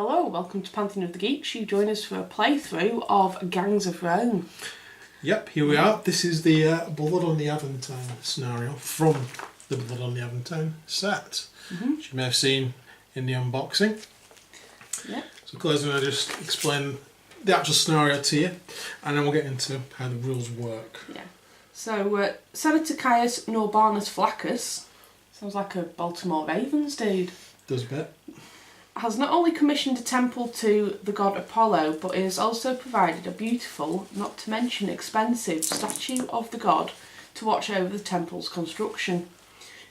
Hello, welcome to Pantheon of the Geeks. You join us for a playthrough of Gangs of Rome. Yep, here we are. This is the Blood on the Aventine scenario from the Blood on the Aventine set, which you may have seen in the unboxing. Yep. So Claire's going to just explain the actual scenario to you, and then we'll get into how the rules work. Yeah. So, Senator Caius Norbanus Flaccus, sounds like a Baltimore Ravens dude, Does a bit. has not only commissioned a temple to the god Apollo, but he has also provided a beautiful, not to mention expensive, statue of the god to watch over the temple's construction.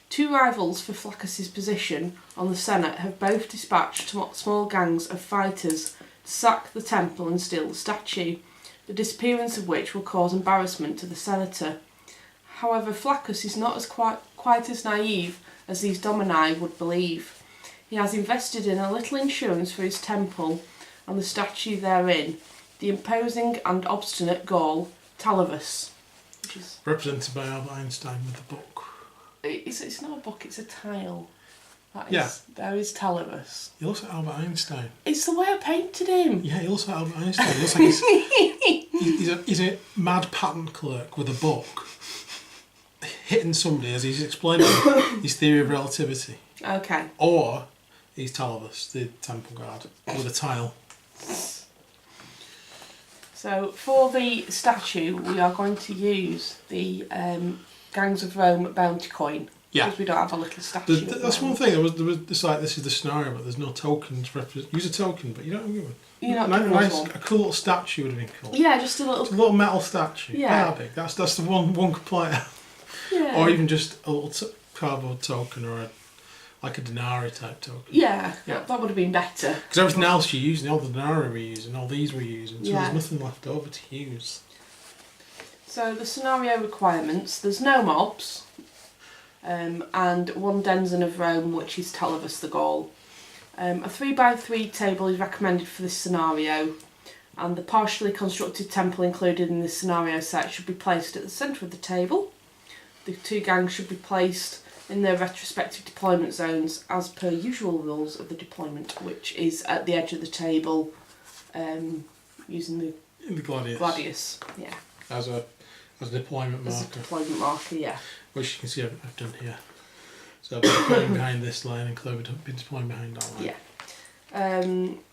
Two rivals for Flaccus's position on the Senate have both dispatched small gangs of fighters to sack the temple and steal the statue, the disappearance of which will cause embarrassment to the senator. However, Flaccus is not quite as naive as these domini would believe. He has invested in a little insurance for his temple and the statue therein, the imposing and obstinate Gaul, Talavus. Which is Represented by Albert Einstein with the book. It's not a book, it's a tile. That is, Yeah. There is Talavus. He looks like Albert Einstein. It's the way I painted him. Yeah, he looks like Albert Einstein. He looks like he's a mad patent clerk with a book, hitting somebody as he's explaining his theory of relativity. Okay. Or he's Talavus, the temple guard, with a tile. So for the statue, we are going to use the Gangs of Rome bounty coin. Yeah. Because we don't have a little statue. That's one thing. There was it's like, this is the scenario, but there's no tokens. Use a token, but you don't give one. You're not giving us one. A cool little statue would have been cool. Yeah, just a little. Just a little metal statue. Yeah. That big. That's the one complaint. Yeah. Or even just a little cardboard token, or like a denarii type token. Yeah, Yeah. that would have been better. Because everything else you're using, all the denarii we're using, all these we're using, so Yeah. there's nothing left over to use. So the scenario requirements: there's no mobs, and one denizen of Rome, which is Talavus the Gaul. A 3x3 table is recommended for this scenario, and the partially constructed temple included in this scenario set should be placed at the centre of the table. The two gangs should be placed in their respective deployment zones as per usual rules of the deployment, which is at the edge of the table, using the In the gladius. gladius. Yeah. As a deployment As a marker. deployment marker, yeah. Which you can see I've done here. So I've been deploying behind this line and Chloe would be deploying behind that line. Yeah.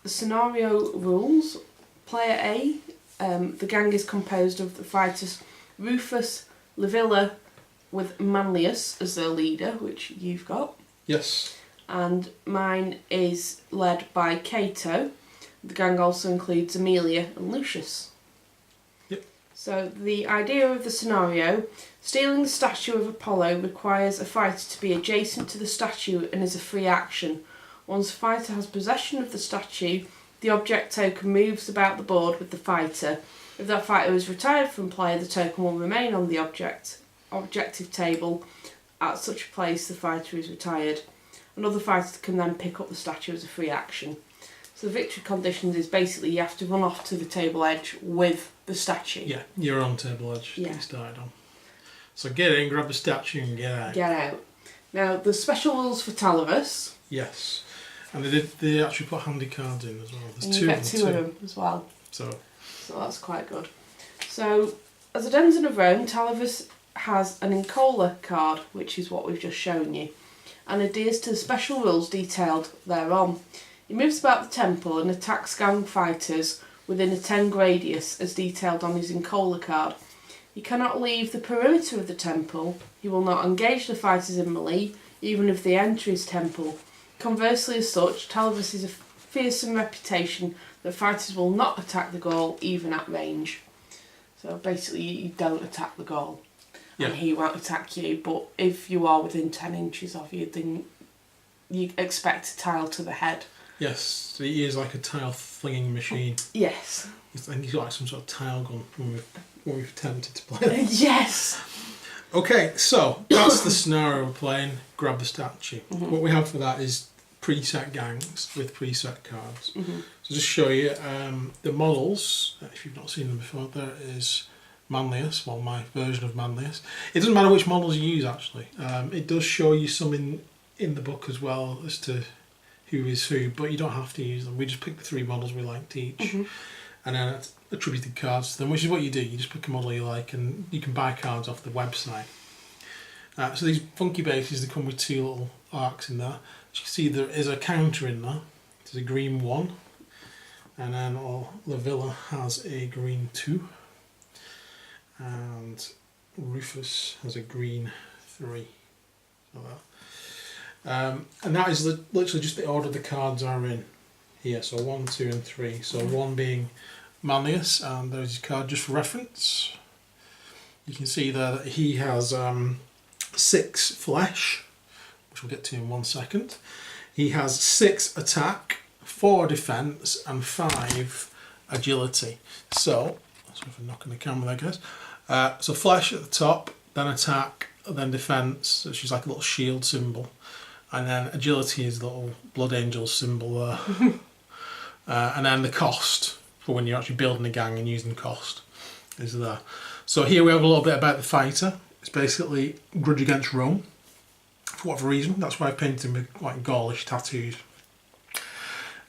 The scenario rules. Player A, the gang is composed of the fighters Rufus, Livilla, with Manlius as their leader, which you've got. Yes. And mine is led by Cato. The gang also includes Amelia and Lucius. Yep. So the idea of the scenario: stealing the statue of Apollo requires a fighter to be adjacent to the statue and is a free action. Once the fighter has possession of the statue, the object token moves about the board with the fighter. If that fighter is retired from play, the token will remain on the objective table. At such a place, the fighter is retired. Another fighter can then pick up the statue as a free action. So the victory conditions is basically you have to run off to the table edge with the statue. Yeah, you're on table edge. Yeah. You started on. So get in, grab the statue and get out. Get out. Now, there's special rules for Talavus. Yes. And they actually put handy cards in as well. There's And two you of get them. two of them as well. So that's quite good. So, as a denizen of Rome, Talavus has an Incola card, which is what we've just shown you, and adheres to the special rules detailed thereon. He moves about the temple and attacks gang fighters within a 10 radius as detailed on his Incola card. He cannot leave the perimeter of the temple. He will not engage the fighters in melee, even if they enter his temple. Conversely, as such, Talavus has a fearsome reputation that fighters will not attack the Gaul even at range. So basically, you don't attack the Gaul, yeah. and he won't attack you. But if you are within 10 inches of you, then you expect a tile to the head. Yes, he is like a tile flinging machine. Yes. I think he's got like some sort of tile gun when we've attempted to play. Yes. Okay, so that's the scenario we're playing. Grab the statue. What we have for that is preset gangs with preset cards. So just show you the models. If you've not seen them before, there is Manlius. Well, my version of Manlius. It doesn't matter which models you use actually. It does show you some in the book as well as to who is who, but you don't have to use them. We just pick the 3 models we liked each, and then attributed cards to them, which is what you do. You just pick a model you like, and you can buy cards off the website. So these funky bases, they come with 2 little arcs in there. As you can see, there is a counter in there. There's a green 1, and then La Villa has a green 2, and Rufus has a green 3. So and that is literally just the order the cards are in here. So 1, 2 and 3. So 1 being Malleus, and there's his card just for reference. You can see there that he has 6 flesh, which we'll get to in 1 second. He has 6 attack, 4 defense and 5 agility. So, sorry for knocking the camera there, guys. So flesh at the top, then attack, then defense, which is like a little shield symbol, and then agility is the little blood angel symbol there. And then the cost for when you're actually building a gang and using cost is there. So here we have a little bit about the fighter. It's basically grudge against Rome, for whatever reason. That's why I painted him with like Gaulish tattoos.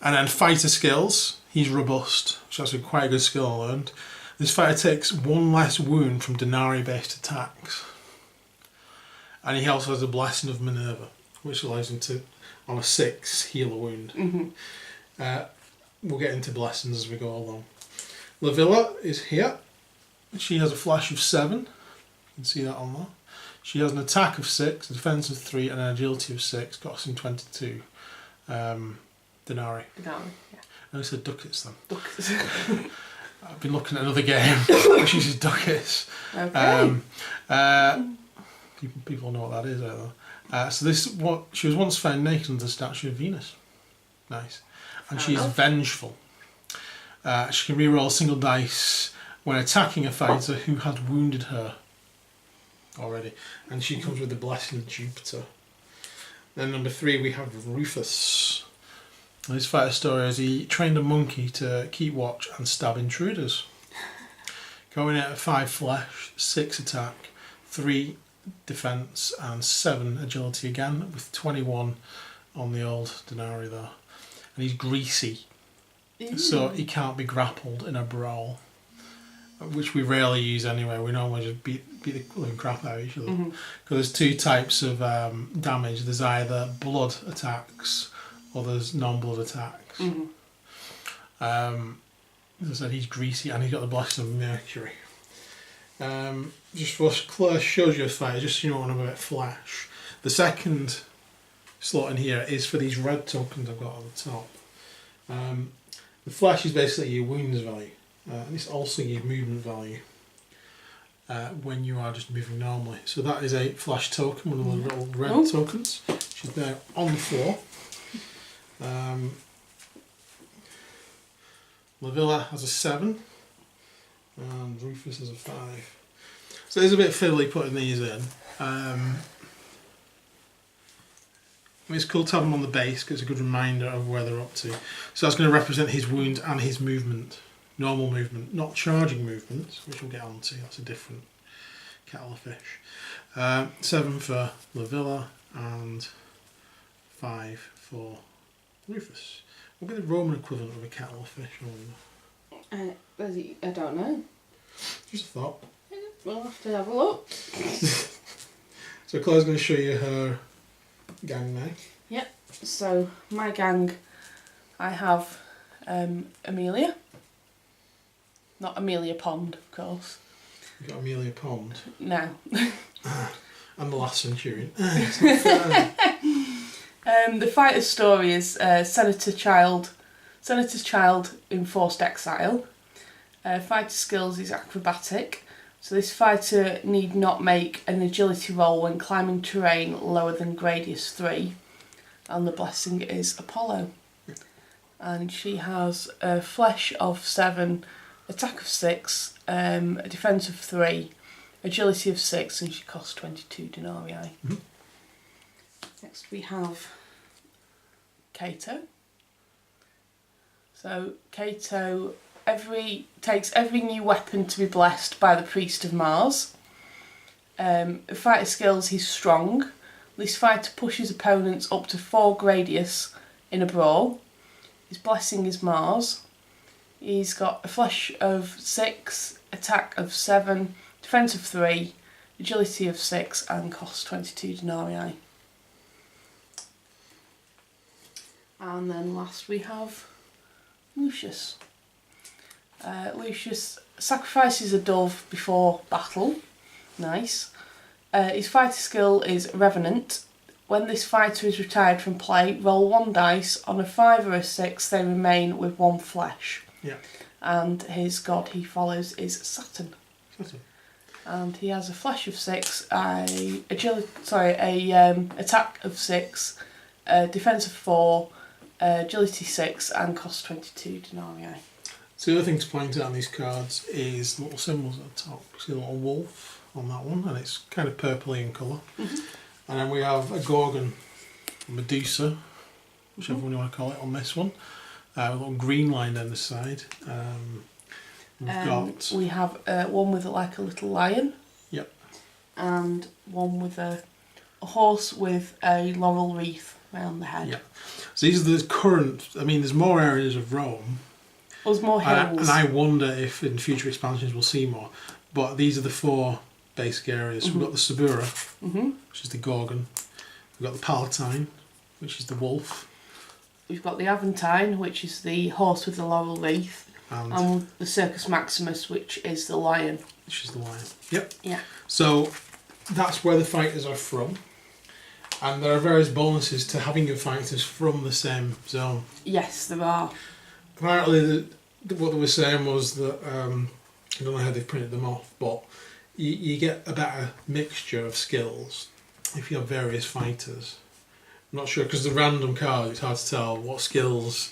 And then fighter skills, he's robust, which is quite a good skill I learned. This fighter takes 1 less wound from denarii based attacks. And he also has a blessing of Minerva, which allows him to, on a 6, heal a wound. We'll get into blessings as we go along. La Villa is here. She has a flash of 7. You can see that on there. She has an attack of 6, a defense of 3, and an agility of 6, costing 22 denarii. Yeah. I said ducats then. Ducats. I've been looking at another game which uses ducats. Okay. People know what that is, don't they? So she was once found naked under the statue of Venus. Nice. And she is vengeful. She can reroll a single dice when attacking a fighter who had wounded her already. And she comes with the blessing of Jupiter. Then number 3 we have Rufus. And his fighter story is he trained a monkey to keep watch and stab intruders. Going out at 5 flesh, 6 attack, 3 defense and 7 agility again, with 21 on the old denarii there. And he's greasy, so he can't be grappled in a brawl, which we rarely use anyway. We normally just beat the living crap out of each other. Because there's 2 types of damage. There's either blood attacks or there's non-blood attacks. As I said, he's greasy and he's got the blessing of Mercury. Just what Claire shows you a fighter, just so you know what I'm about flash. The second slot in here is for these red tokens I've got on the top. The flash is basically your wounds value, and it's also your movement value when you are just moving normally. So that is a flash token, one of the little red tokens. She's now on the floor. La Villa has a 7 and Rufus has a 5. So it's a bit fiddly putting these in. It's cool to have them on the base because it's a good reminder of where they're up to. So that's going to represent his wound and his movement. Normal movement, not charging movements, which we'll get on to. That's a different kettle of fish. 7 for La Villa and 5 for Rufus. What would be the Roman equivalent of a kettle of fish? I don't know. Just a thought. We'll have to have a look. So Claire's going to show you her gang now. Yep. So my gang, I have Amelia. Not Amelia Pond, of course. You've got Amelia Pond. No. And the last centurion. It's not fair. The fighter's story is Senator's child in forced exile. Fighter skills is acrobatic. So this fighter need not make an agility roll when climbing terrain lower than Gradius 3. And the blessing is Apollo. And she has a flesh of 7, attack of 6, a defense of 3, agility of 6, and she costs 22 denarii. Next we have Cato. So Cato takes every new weapon to be blessed by the priest of Mars. Fighter skills, he's strong. This fighter pushes opponents up to 4 Gradius in a brawl. His blessing is Mars. He's got a flesh of 6, attack of 7, defence of 3, agility of 6 and costs 22 denarii. And then last we have Lucius. Lucius sacrifices a dove before battle. Nice. His fighter skill is Revenant. When this fighter is retired from play, roll 1 dice. On a 5 or a 6, they remain with 1 flesh. Yeah. And his god he follows is Saturn. Saturn. And he has a flesh of 6, attack of 6, defence of 4, agility 6, and costs 22 denarii. So the other thing to point out on these cards is little symbols at the top. You see a little wolf on that one, and it's kind of purpley in colour. And then we have a Gorgon, a Medusa, whichever one you want to call it on this one. A little green line down the side. We have one with like a little lion. Yep. And one with a horse with a laurel wreath around the head. Yeah. So these are the current. I mean, there's more areas of Rome. There's more hills. And I wonder if in future expansions we'll see more. But these are the 4 basic areas. So we've got the Subura, which is the Gorgon. We've got the Palatine, which is the wolf. We've got the Aventine, which is the horse with the laurel wreath. And the Circus Maximus, which is the lion. Which is the lion. Yep. Yeah. So that's where the fighters are from. And there are various bonuses to having your fighters from the same zone. Yes, there are. Apparently, what they were saying was that, I don't know how they've printed them off, but you get a better mixture of skills if you have various fighters. I'm not sure, because the random card, it's hard to tell what skills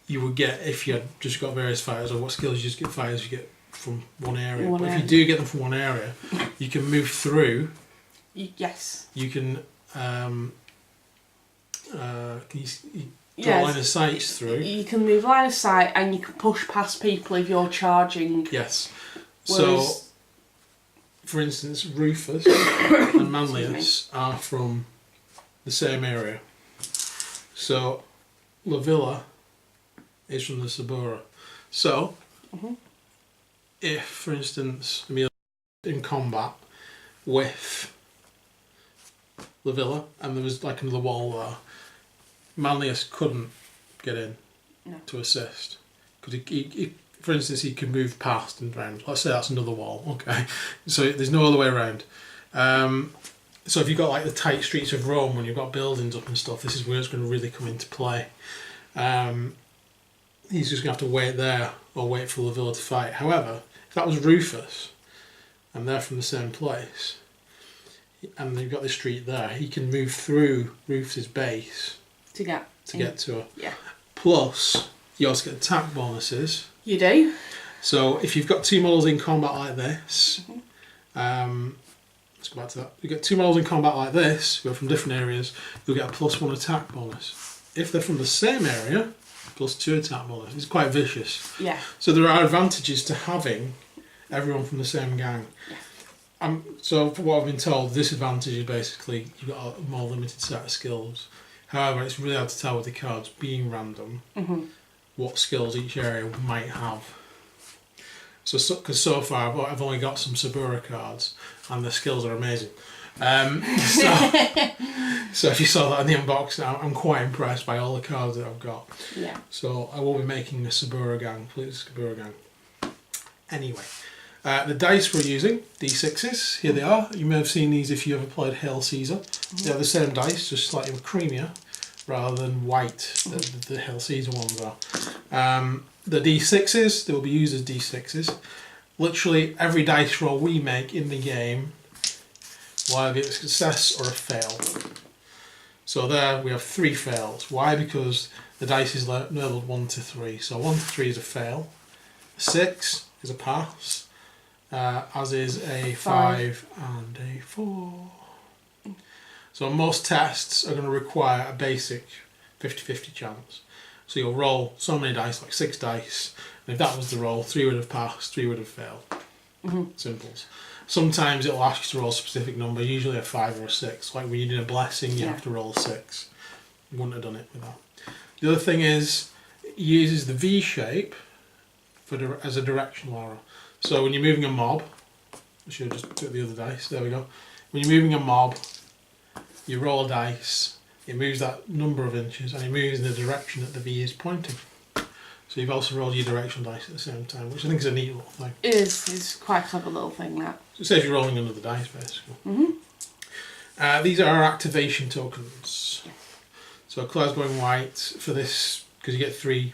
you would get if you had just got various fighters, or what skills you just get fighters you get from one area. But if you do get them from one area, you can move through. Yes. You can draw line of sight through. You can move line of sight and you can push past people if you're charging. Yes. So, for instance, Rufus and Manlius are from the same area. So, Lavilla is from the Subura. So, if, for instance, Emil in combat with Lavilla and there was like another wall there, Manlius couldn't get in to assist. Because he, for instance, he can move past and round. Let's say that's another wall, okay. So there's no other way around. So if you've got like the tight streets of Rome, when you've got buildings up and stuff, this is where it's going to really come into play. He's just going to have to wait there or wait for Lavilla to fight. However, if that was Rufus, and they're from the same place, and they've got the street there, he can move through Rufus's base to get to her. Yeah. Plus, you also get attack bonuses. You do. So if you've got 2 models in combat like this, let's go back to that. You get 2 models in combat like this, who are from different areas, you'll get a +1 attack bonus. If they're from the same area, +2 attack bonus. It's quite vicious. Yeah. So there are advantages to having everyone from the same gang. Yeah. So for what I've been told, the disadvantage is basically you've got a more limited set of skills. However, it's really hard to tell with the cards being random what skills each area might have. So because so far I've only got some Subura cards and the skills are amazing. So if you saw that in the unboxing, I'm quite impressed by all the cards that I've got. Yeah. So I will be making a Subura gang, please, Subura gang. Anyway, the dice we're using, D6s, here they are. You may have seen these if you ever played Hail Caesar. They're the same dice, just slightly creamier, rather than white, the Hail Caesar ones are. The D6s, they will be used as D6s. Literally every dice roll we make in the game will either be a success or a fail. So there we have 3 fails. Why? Because the dice is labelled 1 to 3. So 1 to 3 is a fail. 6 is a pass, as is a 5 and a 4. So most tests are going to require a basic 50-50 chance. So you'll roll so many dice, like 6 dice, and if that was the roll, 3 would have passed, 3 would have failed. Simples. Sometimes it'll ask you to roll a specific number, usually a 5 or a 6. Like when you did a blessing, you have to roll a 6. You wouldn't have done it with that. The other thing is, it uses the V shape as a directional arrow. So when you're moving a mob, I should have just took the other dice, there we go. When you're moving a mob, you roll a dice, it moves that number of inches, and it moves in the direction that the V is pointing. So you've also rolled your directional dice at the same time, which I think is a neat little thing. It is. It's quite a clever little thing, that. So it saves you rolling another dice, basically. These are our activation tokens. So Claire's going white for this, because you get 3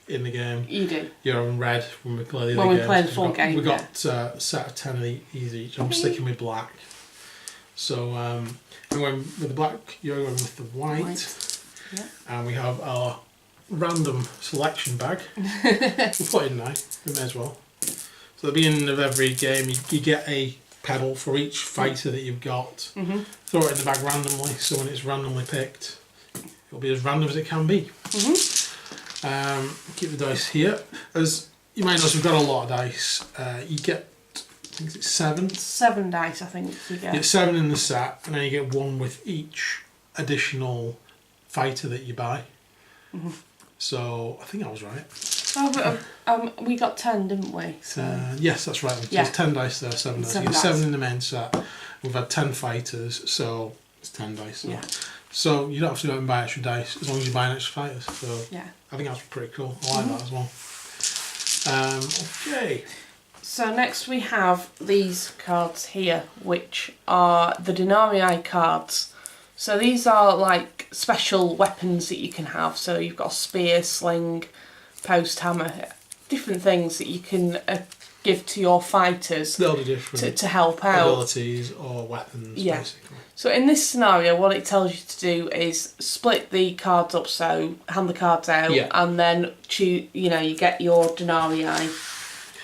in the game. You do. You're on red when we play the when other we games. play the full game. We've got a set of 10 of these each. I'm sticking with black. So I'm going with the black, you're going with the white. Yeah. And we have our random selection bag. We'll put it in now, we may as well. So at the beginning of every game you get a pedal for each fighter that you've got. Throw it in the bag randomly, so when it's randomly picked, it'll be as random as it can be. Keep the dice here. As you might notice, we've got a lot of dice. You get, I think it's 7. 7 dice, I think you get. You get 7 in the set, and then you get 1 with each additional fighter that you buy. So I think I was right. Oh, but we got 10, didn't we? So. Yes, that's right. So there's 10 dice there, 7 dice. You get 7 in the main set. We've had 10 fighters, so it's 10 dice. So. Yeah. So you don't have to go out and buy extra dice as long as you buy extra fighters. So yeah. I think that's pretty cool. I like that as well. Okay. So next we have these cards here, which are the Denarii cards. So these are like special weapons that you can have. So you've got a spear, sling, post hammer, different things that you can give to your fighters. They'll be different to help out. Abilities or weapons, basically. So in this scenario, what it tells you to do is split the cards up. So hand the cards out, and then choose. You know, you get your Denarii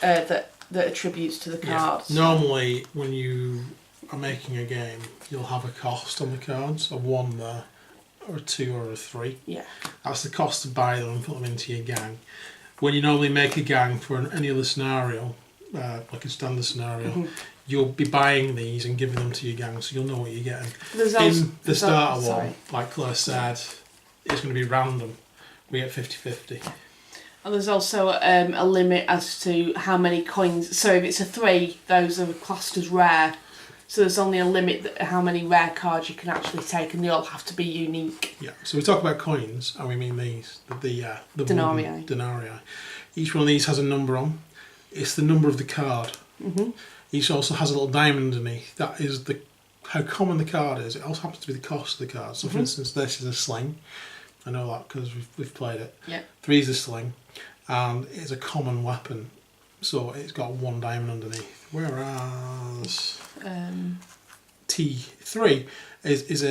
that attributes to the cards. Normally, when you are making a game, you'll have a cost on the cards, a 1 there, or a 2 or a 3. Yeah. That's the cost to buy them and put them into your gang. When you normally make a gang for any other scenario, like a standard scenario, you'll be buying these and giving them to your gang, so you'll know what you're getting. In the starter one, like Claire said, it's going to be random. We get 50-50. And there's also a limit as to how many coins. So if it's a 3, those are classed as rare. So there's only a limit how many rare cards you can actually take, and they all have to be unique. Yeah. So we talk about coins, and we mean these, the Denarii. Each one of these has a number on. It's the number of the card. Each also has a little diamond underneath. That is how common the card is. It also happens to be the cost of the card. So for instance, this is a sling. I know that because we've played it. Yeah. 3 is a sling, and it's a common weapon. So it's got 1 diamond underneath. Whereas T3 is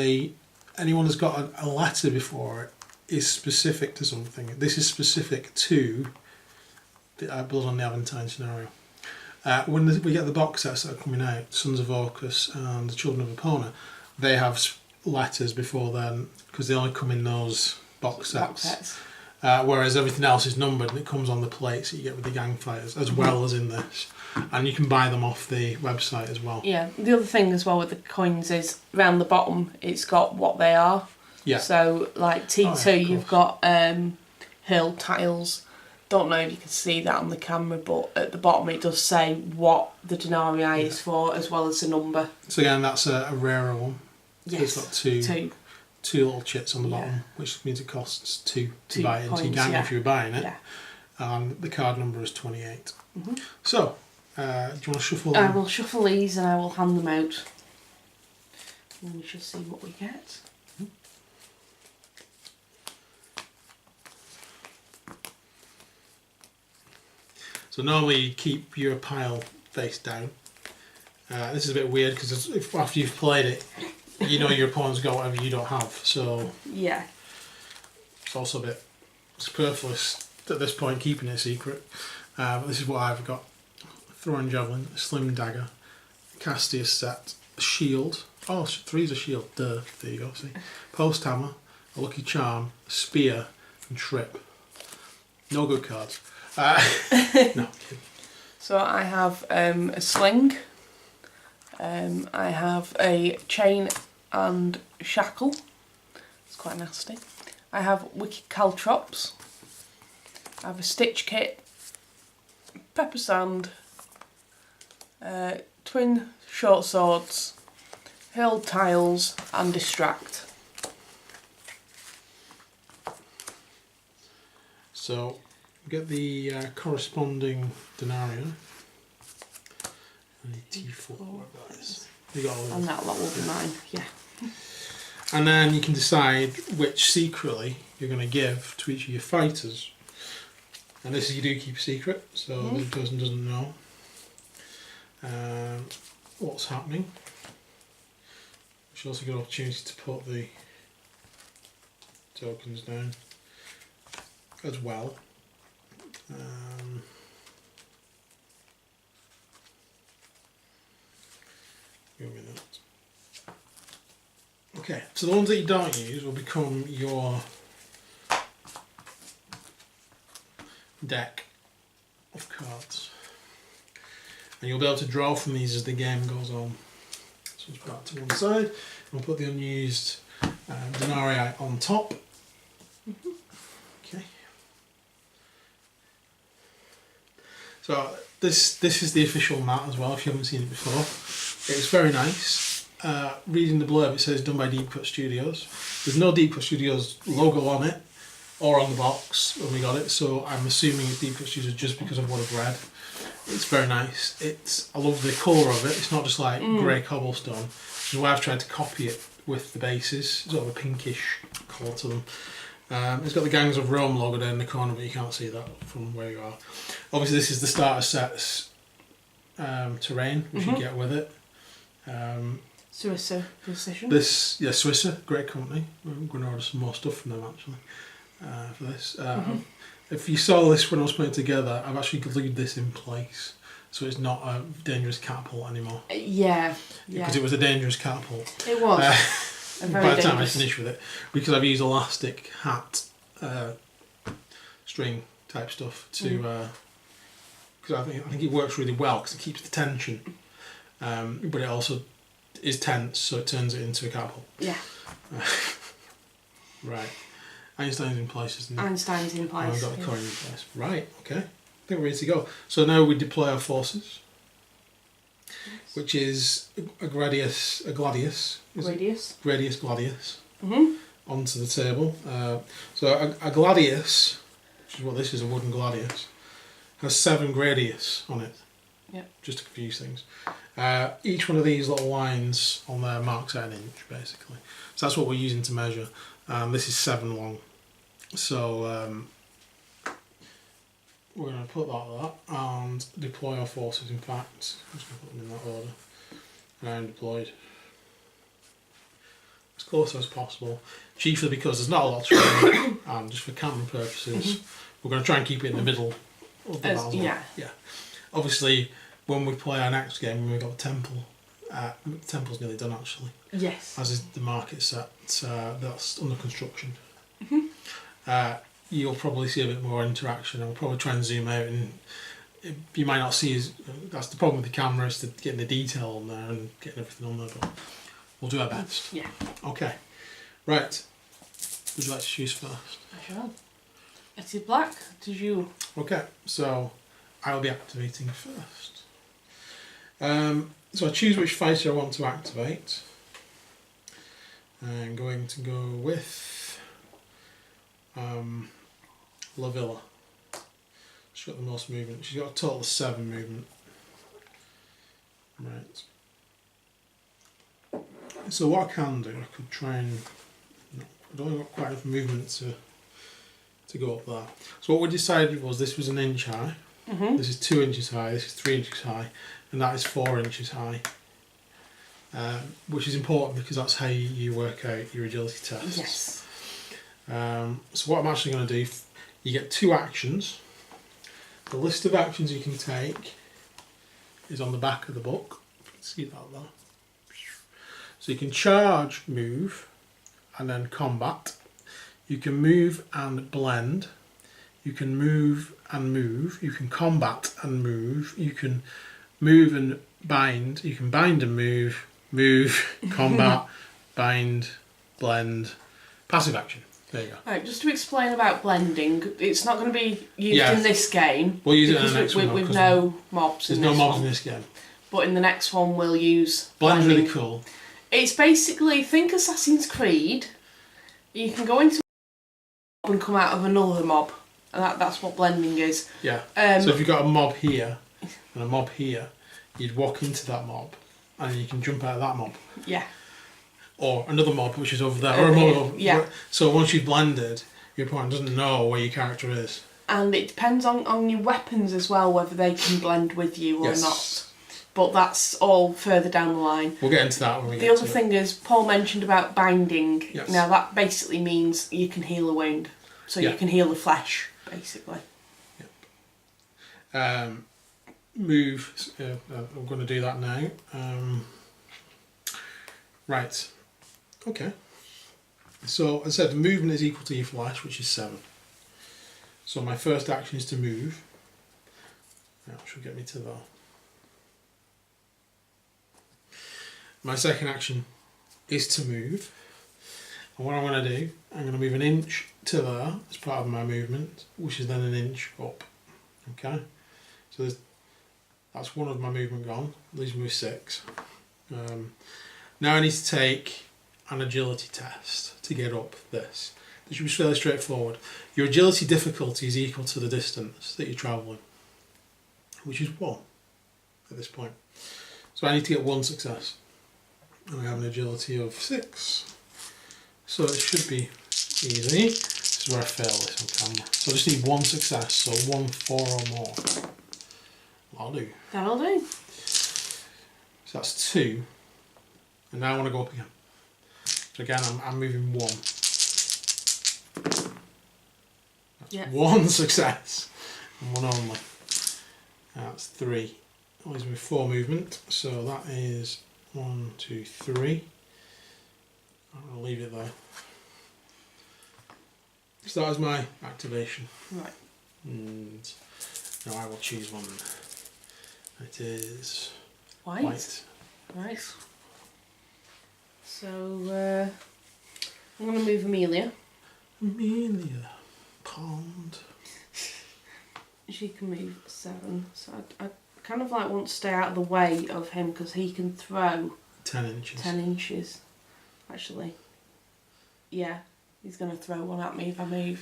anyone that's got a letter before it is specific to something. This is specific to the Blood on the Aventine scenario. When we get the box sets that are coming out, Sons of Orcus and the Children of Epona, they have letters before then because they only come in those box sets. Whereas everything else is numbered and it comes on the plates that you get with the gang fighters as well as in this. And you can buy them off the website as well. Yeah, the other thing as well with the coins is around the bottom it's got what they are. Yeah. So like T2 you've got hill tiles. Don't know if you can see that on the camera, but at the bottom it does say what the Denarii is for as well as the number. So again, that's a rarer one. Yes. It's got two little chits on the bottom, which means it costs 2 to buy it into your gang if you're buying it. Yeah. And the card number is 28. So, do you want to shuffle them? I will shuffle these and I will hand them out. And we shall see what we get. So normally you keep your pile face down. This is a bit weird because after you've played it, you know your opponent's got whatever you don't have, so yeah, it's also a bit superfluous at this point keeping it a secret. But this is what I've got: a throwing javelin, a slim dagger, a Castius set, a shield. Oh, 3's a shield. There you go. See, post hammer, a lucky charm, a spear, and trip. No good cards. No. So I have a sling. I have a chain and shackle. It's quite nasty. I have wicked caltrops. I have a stitch kit, pepper sand, twin short swords, hurled tiles and distract. So get the corresponding denarium. And the T4, whatever that is. You got all of And that lot will be mine, yeah. And then you can decide which secretly you're going to give to each of your fighters. And this you do keep a secret, so the person doesn't know what's happening. Which also get an opportunity to put the tokens down as well. Give me a minute. Okay, so the ones that you don't use will become your deck of cards. And you'll be able to draw from these as the game goes on. So let's put that to one side. We'll put the unused denarii on top. Okay. So this is the official mat as well, if you haven't seen it before. It's very nice. Reading the blurb, it says done by Deep Cut Studios. There's no Deep Cut Studios logo on it or on the box when we got it, so I'm assuming it's Deep Cut Studios just because of what I've read. It's very nice. I love the colour of it. It's not just like grey cobblestone. The way I've tried to copy it with the bases, sort of a pinkish colour to them. It's got the Gangs of Rome logo down in the corner, but you can't see that from where you are. Obviously, this is the starter set's terrain, which you get with it. Swisser Precision. Swisser, great company. I'm going to order some more stuff from them actually for this. If you saw this when I was putting it together, I've actually glued this in place, so it's not a dangerous catapult anymore. Yeah. Because it was a dangerous catapult. It was. By the time I finished with it, because I've used elastic hat string type stuff to because I think it works really well because it keeps the tension, but it also is tense, so it turns it into a catapult. Yeah. Right. Einstein's in place, isn't it? Einstein's in place. I've got the coin in place. Right. Okay. I think we're ready to go. So now we deploy our forces, which is a gladius. Onto the table. So a gladius, which is what this is, a wooden gladius, has 7 gradius on it. Yep. Just to confuse things. Each one of these little lines on there marks out an inch, basically. So that's what we're using to measure. This is 7 long. So we're going to put that like that and deploy our forces. In fact, I'm just going to put them in that order. And deployed. As close as possible, chiefly because there's not a lot to do, and just for camera purposes, we're going to try and keep it in the middle of the battle. Yeah. Obviously, when we play our next game, when we've got the temple, the temple's nearly done actually. Yes. As is the market set that's under construction. You'll probably see a bit more interaction. I'll probably try and zoom out, and you might not see as. That's the problem with the camera, is to getting the detail on there and getting everything on there. But we'll do our best. Yeah. Okay. Right. Would you like to choose first? I shall. It is black. It is you. Okay. So I'll be activating first. So I choose which fighter I want to activate. I'm going to go with La Villa. She's got the most movement. She's got a total of 7 movement. Right. So what I can do, I could try and... No, I don't have quite enough movement to go up there. So what we decided was this was 1 inch high. This is 2 inches high. This is 3 inches high. And that is 4 inches high. Which is important because that's how you work out your agility tests. Yes. So what I'm actually going to do, you get 2 actions. The list of actions you can take is on the back of the book. You can see that there. So you can charge, move, and then combat. You can move and blend. You can move and move. You can combat and move. You can move and bind. You can bind and move, combat, bind, blend. Passive action. There you go. Right, just to explain about blending, it's not going to be used in this game. We'll use it in the next one. With no mobs in this one. There's no mobs in this game. But in the next one we'll use Blend's blending. really cool. It's basically, think Assassin's Creed. You can go into a mob and come out of another mob. And that's what blending is. Yeah. So if you've got a mob here and a mob here, you'd walk into that mob and then you can jump out of that mob. Yeah. Or another mob which is over there. Or a mob. Yeah. So once you've blended, your opponent doesn't know where your character is. And it depends on your weapons as well, whether they can blend with you or not. But that's all further down the line. We'll get into that when we get to it. The other thing is, Paul mentioned about binding. Yes. Now that basically means you can heal a wound. So you can heal the flesh, basically. Yep. Move. I'm going to do that now. Right. Okay. So as I said, the movement is equal to your flash, which is 7. So my first action is to move. That should get me to there. My second action is to move. And what I'm going to do, I'm going to move an inch to there as part of my movement, which is then an inch up. Okay? So that's one of my movement gone. Leaves me with 6. Now I need to take an agility test to get up this. This should be fairly straightforward. Your agility difficulty is equal to the distance that you're travelling, which is 1 at this point. So I need to get 1 success. And I have an agility of 6. So it should be easy. This is where I fail this on camera. So I just need 1 success, so 1, 4 or more. That'll do. That'll do. So that's 2. And now I want to go up again. So again, I'm moving 1. That's 1 success. And 1 only. That's 3. That leaves me with 4 movement. So that is 1, 2, 3. I'm going to leave it there. So that is my activation. Right. And now I will choose one. It is white. Right. So I'm going to move Amelia. Amelia. Pond. She can move 7. So I kind of like want to stay out of the way of him because he can throw 10 inches. 10 inches. Actually. Yeah. He's going to throw one at me if I move.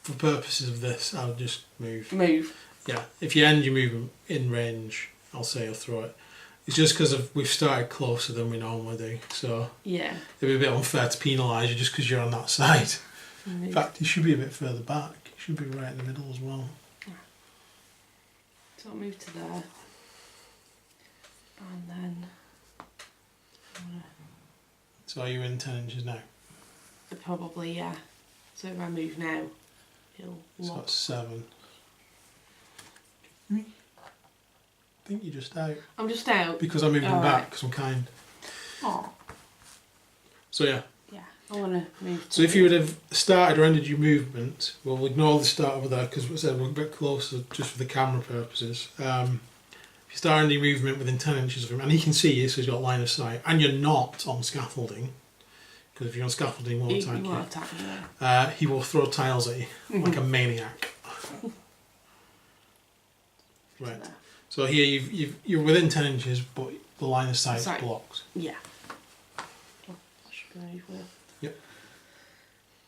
For purposes of this, I'll just move. Move. Yeah. If you end your movement in range, I'll say you'll throw it. It's just because we've started closer than we normally do, so yeah, it'd be a bit unfair to penalise you just because you're on that side. Move. In fact, you should be a bit further back. You should be right in the middle as well. So I'll move to there, and then. So are you in 10 inches now? Probably, yeah. So if I move now, he'll So lock. that's 7. I think you're just out. I'm just out. Because I'm moving back, because I'm kind. Oh. So yeah. Yeah, I want to move. So if you would have started or ended your movement, we'll ignore the start over there because we said we're a bit closer just for the camera purposes. If you start ending your movement within 10 inches of him, and he can see you, so he's got line of sight, and you're not on scaffolding, because if you're on scaffolding, he won't attack you. He will throw tiles at you like a maniac. Right. So here you're within 10 inches, but the line of sight is blocked. Yeah. Oh, that should be ready for you. Yep.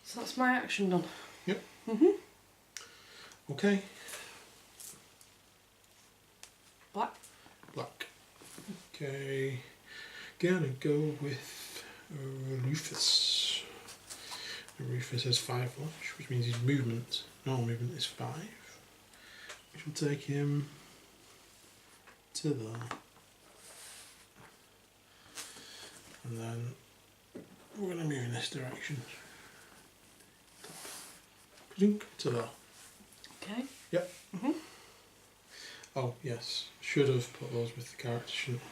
So that's my action done. Yep. Mhm. Okay. Black. Black. Okay. Gonna go with Rufus. Rufus has 5 flash, which means his normal movement is 5. Which will take him to there. And then we're going to move in this direction. To there. Okay. Yep. Mhm. Oh, yes. Should have put those with the character, shouldn't I?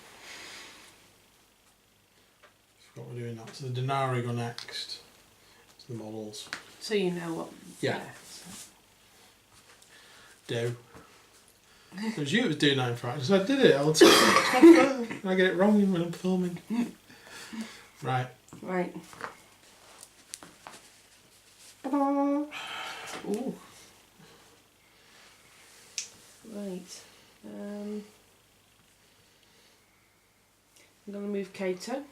Forgot we're doing that. So the Denari go next. It's the models. So you know what. Yeah. So. Do. It was you that was doing 9 practice. I did it. It's not fair. I get it wrong when I'm filming. Right. Right. Ooh. Right. I'm going to move Kato.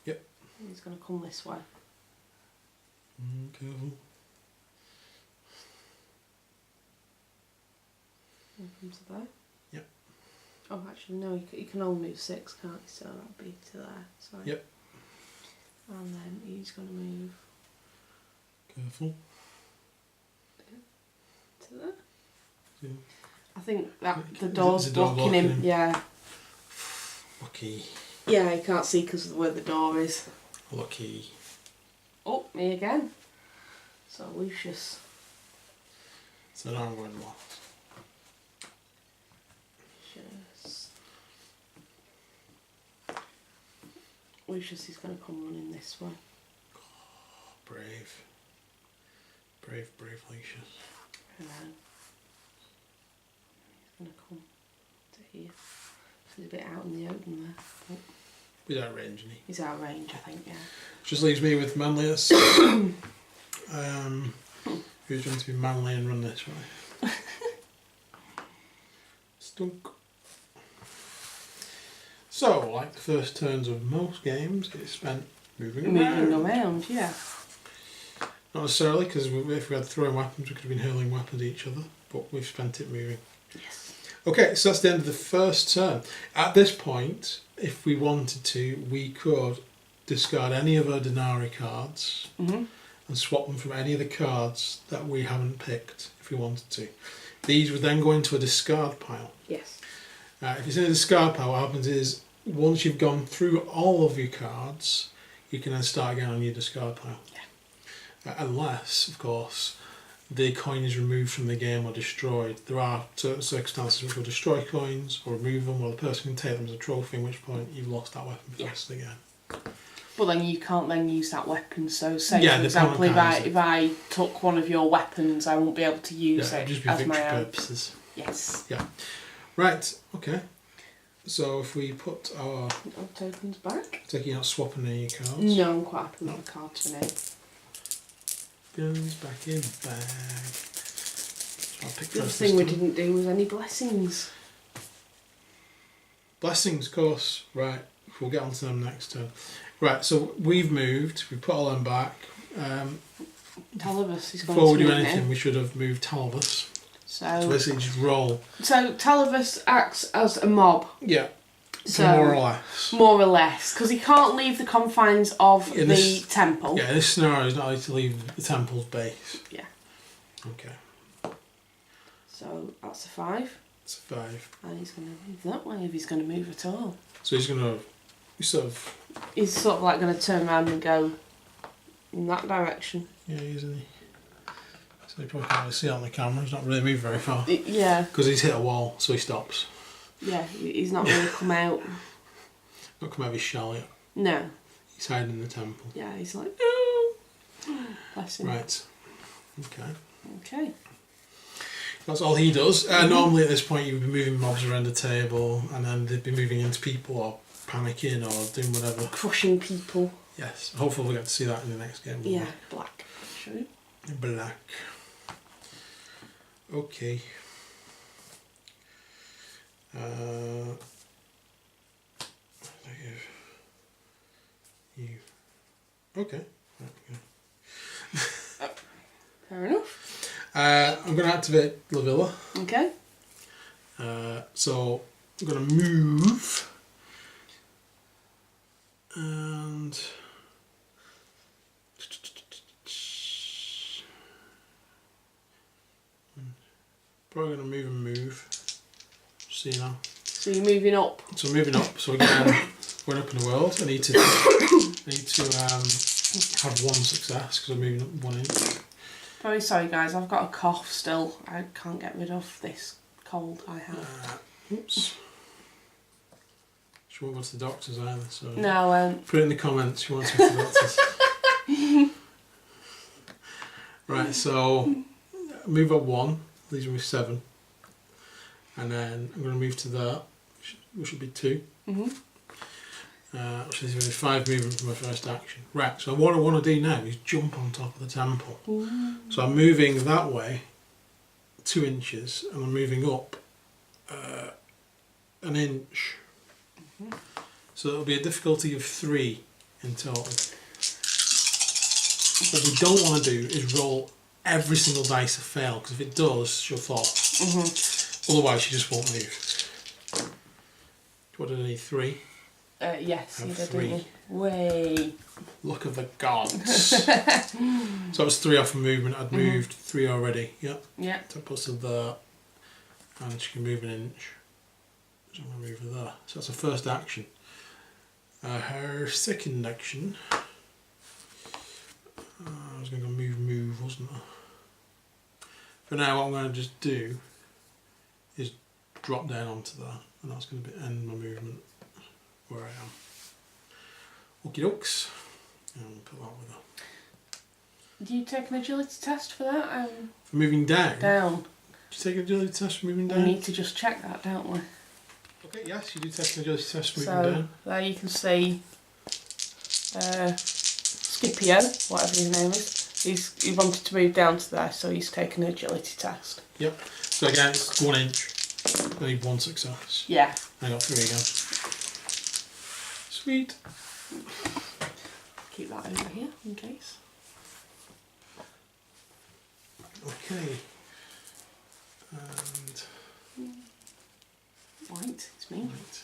Yep. He's going to come this way. Careful. Come to there. Yep. Oh, actually, no, you can only move 6, can't you? So that'll be to there. Sorry. Yep. And then he's going to move Careful. to there. Yeah. I think that the Is door's the door blocking him. Yeah. Lucky. Yeah, he can't see because of where the door is. Lucky. Oh, me again. So Lucius. So now I'm going last. Lucius is going to come running this way. Oh, brave. Brave Lucius. And then he's going to come to here. So he's a bit out in the open there. Oh. He's out of range, isn't he? He's out of range, I think, yeah. Just leaves me with manliest. Who's going to be manly and run this way? Stunk. So, like the first turns of most games, it's spent moving around, yeah. Not necessarily, because if we had throwing weapons, we could have been hurling weapons at each other, but we've spent it moving. Yes. Okay, so that's the end of the first turn. At this point, if we wanted to, we could discard any of our Denari cards and swap them from any of the cards that we haven't picked, if we wanted to. These would then go into a discard pile. Yes. If it's in a discard pile, what happens is, once you've gone through all of your cards, you can then start again on your discard pile. Yeah. Unless, of course, the coin is removed from the game or destroyed. There are certain circumstances which will destroy coins or remove them, or the person can take them as a trophy, at which point you've lost that weapon first again. But then you can't then use that weapon. So, say Yeah, for example, if I took one of your weapons, I won't be able to use it just be as my victory own. purposes. Yes. Yeah. Right. Okay. So if we put our tokens back. taking out swapping any cards. No, I'm quite happy with the cards for now. Guns back in bag. So I'll pick The other first thing we this time. didn't do was any blessings. Blessings, of course. Right. We'll get on to them next turn. Right. So we've moved. We put all them back. Talibus is going Before to we do move anything, now. we should have moved Talibus. So Basically, just roll. So Talibus acts as a mob. Yeah. So More or less. More or less, because he can't leave the confines of In the this- temple. Yeah. This scenario is not allowed to leave the temple's base. Yeah. Okay. So that's a 5, It's a 5. and he's going to move that way if he's going to move at all. So he's gonna sort of. He's sort of like going to turn around and go in that direction. Yeah, isn't he? So you probably can't really see it on the camera. He's not really moved very far. Yeah. Because he's hit a wall, so he stops. Yeah, he's not really come out. Not come out of his shell yet. No. He's hiding in the temple. Yeah, he's like, no. Bless him. Right. Okay. Okay. That's all he does. Normally at this point you would be moving mobs around the table, and then they'd be moving into people or panicking or doing whatever. Crushing people. Yes. Hopefully we'll get to see that in the next game. Yeah, black. Show you. Black. Okay. You. Okay. Right, yeah. Fair enough. I'm going to activate La Villa. Okay. So I'm going to move and probably going to move and move. See now. So you're moving up. So moving up. So again, going up in the world. I need to have one success because I'm moving up 1 inch. Very sorry guys, I've got a cough still. I can't get rid of this cold I have. Oops. She won't go to the doctors either, so No, put it in the comments she wants to go to the doctors. Right, so move up 1, leaves me with 7. And then I'm going to move to that, which should be 2. which is 5 movement from my first action. Right, so what I want to do now is jump on top of the temple. Ooh. So I'm moving that way 2 inches, and I'm moving up 1 inch. So it'll be a difficulty of 3 in total. What we don't want to do is roll every single dice to fail, because if it does, she'll fall. Otherwise, she just won't move. What did I need? 3? Yes, you did, 3. didn't you? Way. Look of the gods. So it was 3 off a movement. I'd moved 3 already. Yep. Yeah. That puts her there. And she can move 1 inch. So I'm going to move her there. So that's her first action. Her second action. I was going to go move, wasn't I? For now, what I'm going to just do is drop down onto that. And that's going to end my movement where I am. Okie dokes. And we'll put that with her. Do you take an agility test for that? For moving down? Down. Do you take an agility test for moving We down? need to just check that, don't we? Okay, yes, you do take an agility test for moving So, down. there you can see Scipio, whatever his name is. He wanted to move down to there, so he's taken an agility test. Yep. So again, it's 1 inch. I need 1 success. Yeah. I got 3 again. Sweet. Keep that over here in case. Okay. And White, it's me. right.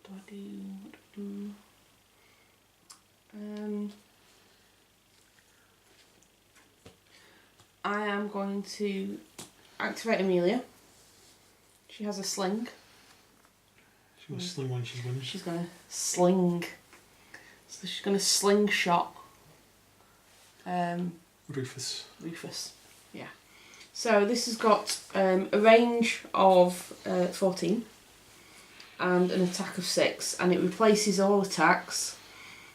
What do I do? I am going to activate Amelia. She has a sling. She's going to sling when she's winning. She's going to sling. So she's going to slingshot Rufus. Rufus. Yeah. So this has got a range of 14 and an attack of 6, and it replaces all attacks.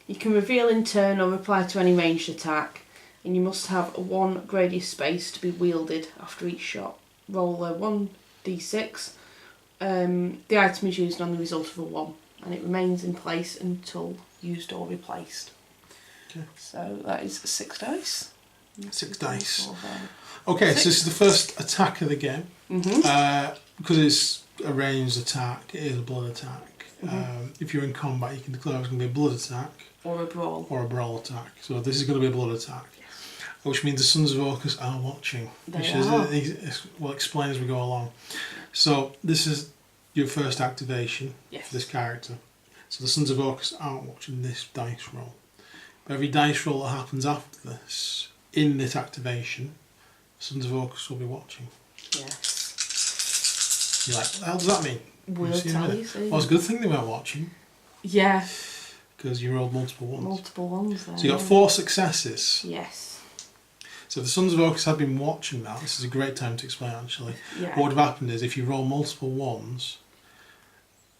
You can reveal in turn or reply to any ranged attack, and you must have 1 radius space to be wielded after each shot. Roll a 1d6. The item is used on the result of a 1, and it remains in place until used or replaced. Okay. So that is 6 dice. 6 dice. 4, 5. Okay, 6. so this is the first attack of the game. Because it's a ranged attack, it is a blood attack. If you're in combat, you can declare it's going to be a blood attack. Or a brawl. Or a brawl attack. So this is going to be a blood attack. Yes. Which means the Sons of Orcus are watching. We'll explain as we go along. So this is your first activation for this character. So the Sons of Orcus aren't watching this dice roll. But every dice roll that happens after this, in this activation, Sons of Orcus will be watching. Yes. You're like, what the hell does that mean? We'll tell you soon. Well, it's a good thing they weren't watching. Yeah. Because you rolled multiple ones. Multiple ones there. So you got 4 successes. Yes. So if the Sons of Orcus had been watching that, this is a great time to explain actually. Yeah. What would have happened is if you roll multiple ones,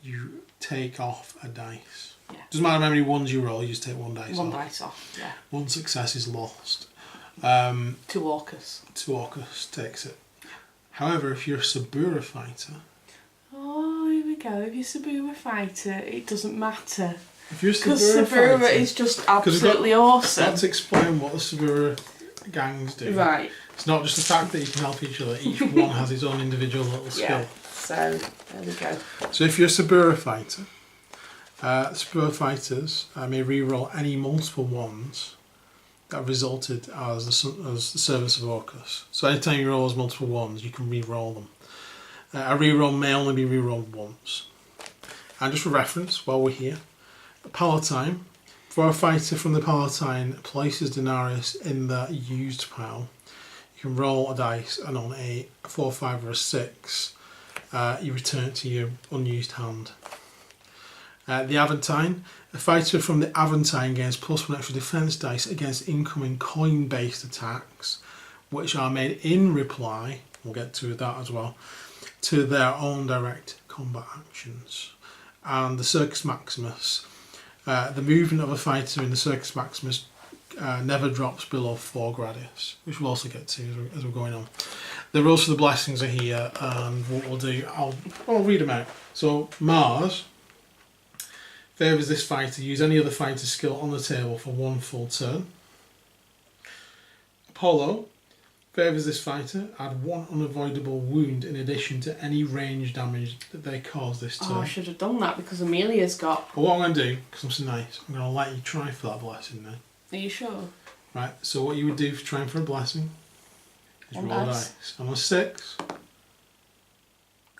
you take off a dice. Yeah. Doesn't matter how many ones you roll, you just take 1 dice off. 1 dice off, yeah. 1 success is lost. 2 Orcus. 2 Orcus takes it. However, if you're a Sabura fighter... Oh, here we go. If you're a Sabura fighter, it doesn't matter. If you're a Because Sabura Sabura fighter... is just absolutely awesome. Let's explain what the Sabura gangs do. Right. It's not just the fact that you can help each other, each one has its own individual little skill. Yeah, so there we go. So if you're a Sabura fighter, Sabura fighters may re-roll any multiple ones that resulted as the Servants of Orcus. So anytime you roll those multiple ones, you can re-roll them. A re-roll may only be re-rolled once. And just for reference, while we're here, the Palatine, for a fighter from the Palatine places Denarius in the used pile, you can roll a dice, and on a 4, 5 or a 6, you return it to your unused hand. The Aventine, a fighter from the Aventine gains +1 extra defense dice against incoming coin-based attacks, which are made in reply, we'll get to that as well, to their own direct combat actions. And the Circus Maximus, the movement of a fighter in the Circus Maximus never drops below 4 Gradius, which we'll also get to as we're going on. the rules for the blessings are here, and what we'll do, I'll read them out. So Mars favours this fighter. Use any other fighter's skill on the table for 1 full turn. Apollo favours this fighter. Add 1 unavoidable wound in addition to any range damage that they cause this turn. Oh, I should have done that because Amelia's got... But what I'm going to do, because I'm so nice, I'm going to let you try for that blessing now. Are you sure? Right, so what you would do for trying for a blessing is roll a dice. On a 6.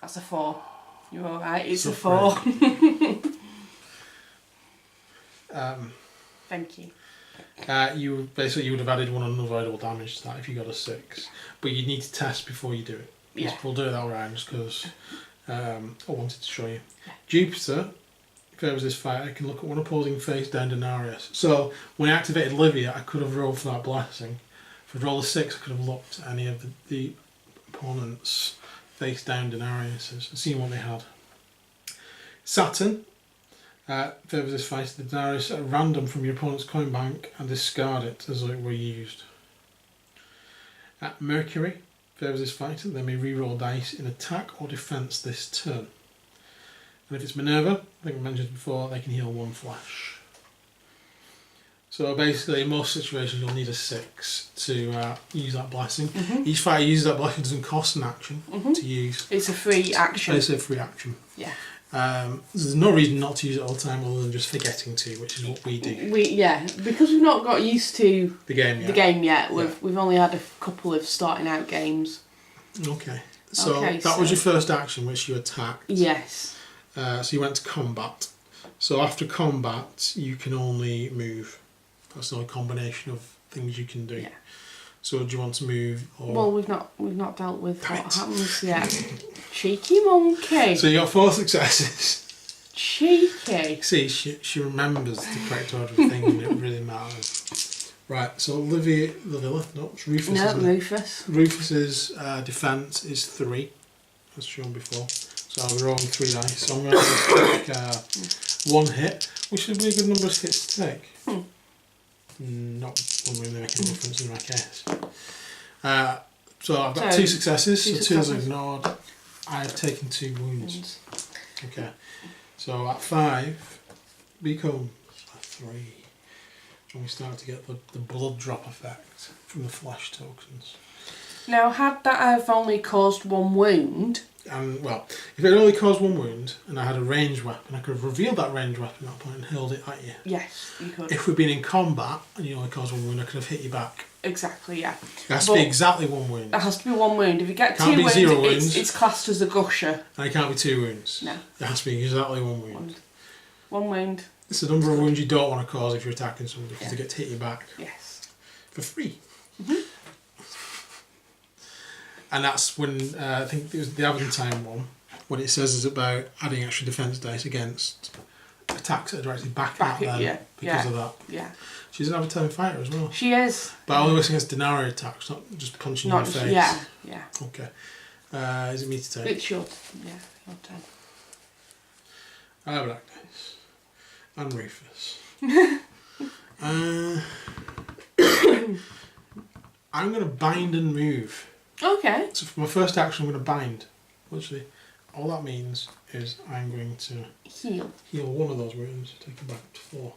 That's a 4. You're alright, it's a Suffering. 4. Thank you. You would have added 1 unavoidable damage to that if you got a 6, but you need to test before you do it. Yeah. We'll do it that round just because I wanted to show you. Jupiter favours this fighter. I can look at 1 opposing face down Denarius. So when I activated Livia, I could have rolled for that blessing. If I'd rolled a 6, I could have looked at any of the opponents face down Denarius and seen what they had. Saturn favours this fighter. The Denarius at random from your opponent's coin bank and discard it as though it were used. Mercury favours this fighter. They may reroll dice in attack or defence this turn. And if it's Minerva, I think I mentioned before, they can heal 1 flesh. So basically, in most situations, you'll need a 6 to use that blessing. Each fighter uses that blessing doesn't cost an action to use. It's a free action. It's a free action. Yeah. There's no reason not to use it all the time other than just forgetting to, which is what we do. Because we've not got used to the game yet. We've only had a couple of starting out games. Okay. So that was your first action, which you attacked. Yes. So you went to combat. So after combat, you can only move. That's the only combination of things you can do. Yeah. So do you want to move? Or... Well, we've not dealt with what happens yet. Cheeky monkey. So you got 4 successes. Cheeky. See, she remembers the correct order of things, and it really matters. Right. So Livilla. No, it's Rufus. No, isn't it? Rufus. Rufus's defense is 3, as shown before. So we're rolling 3 dice. So I'm going to take 1 hit, which would be a good number of hits to take. Not one really making a difference in my case. So I've got 2 successes, so 2 is ignored. I have taken 2 wounds. Okay. So at 5 becomes a 3. And we start to get the blood drop effect from the flesh tokens. Now, had that have only caused 1 wound... Well, if it only caused 1 wound and I had a ranged weapon, I could have revealed that ranged weapon at that point and hurled it at you. Yes, you could. If we'd been in combat and you only caused 1 wound, I could have hit you back. Exactly, yeah. It has to be exactly 1 wound. It has to be 1 wound. If you get Can't 2 be wounds, 0 wounds. It's classed as a gusher. And it can't be 2 wounds. No. It has to be exactly 1 wound. 1 wound. It's the number of wounds you don't want to cause if you're attacking somebody because they get to hit you back. Yes. For free. And that's when, I think it was the Aventine one, when it says it's about adding extra defence dice against attacks that are directly back at them because of that. Yeah. She's an Aventine fighter as well. She is. But only works against Denari attacks, not just punching you in the face. Yeah. Okay. Is it me to take? It's your turn. I have Black Dice. And Rufus. I'm going to bind and move. Okay. So for my first action, I'm going to bind. Literally, all that means is I'm going to heal 1 of those wounds, take it back to 4.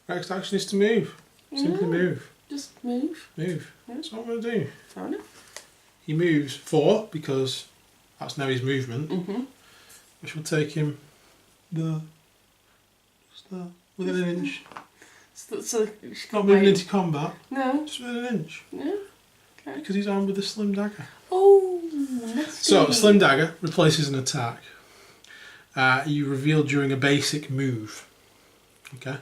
Next action is to move. Simply move. Just move. Move. Yeah. That's what I'm going to do. Fair enough. He moves 4 because that's now his movement, which will take him within an inch. So she's Not moving into combat. No. Just within an inch. Yeah. Okay. Because he's armed with a slim dagger. Oh, nasty. So, slim dagger replaces an attack. You reveal during a basic move. Okay?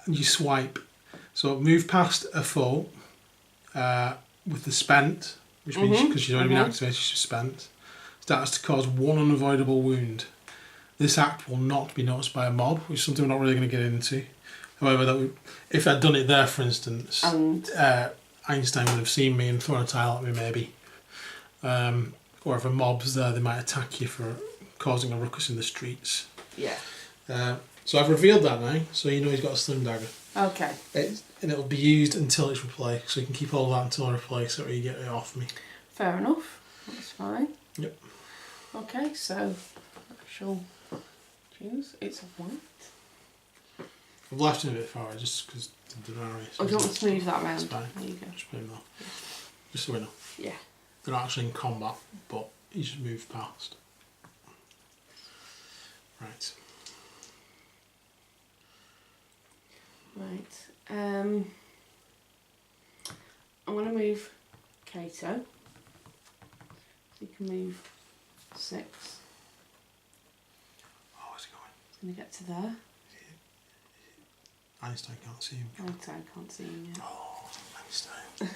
You swipe. So, move past a foe with the spent, which means because she's already been activated, she's spent. Starts to cause 1 unavoidable wound. This act will not be noticed by a mob, which is something we're not really going to get into. However, if I'd done it there, for instance, Einstein would have seen me and thrown a tile at me, maybe. Or if a mob's there, they might attack you for causing a ruckus in the streets. Yeah. So I've revealed that now, so you know he's got a slim dagger. Okay. And it'll be used until it's replaced, so you can keep all of that until I replace it or you get it off me. Fair enough. That's fine. Yep. Okay, so I shall choose. It's a white. I've left it a bit far just because the Denari. Oh, do you want me to move that round? It's fine. There you go. Just put him there. Just so we know. Yeah. They're not actually in combat, but he's just moved past. Right. Right. I'm going to move Kato. So you can move 6. Oh, where's he going? It's going to get to there. Einstein can't see him. I can't see him yet. Oh, Einstein.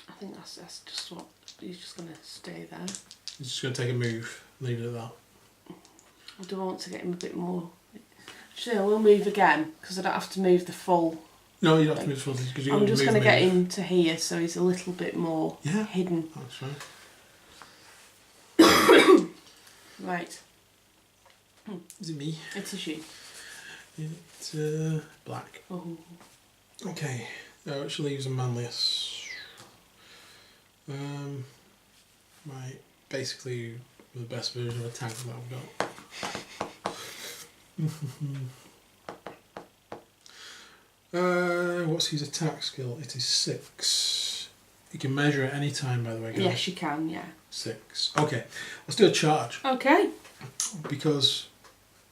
I think that's just what he's just going to stay there. He's just going to take a move, leave it at that. I do want to get him a bit more. Actually, I will move again because I don't have to move the full. No, you don't have to move the full because I'm just going to get him to here so he's a little bit more hidden. That's right. Right. Is it me? It is you. It's black. Oh. Okay, which leaves a manlius. Right, basically the best version of a tank that I've got. What's his attack skill? It is 6. You can measure at any time, by the way, guys. Yes, you can, yeah. 6. Okay, let's do a charge. Okay. Because...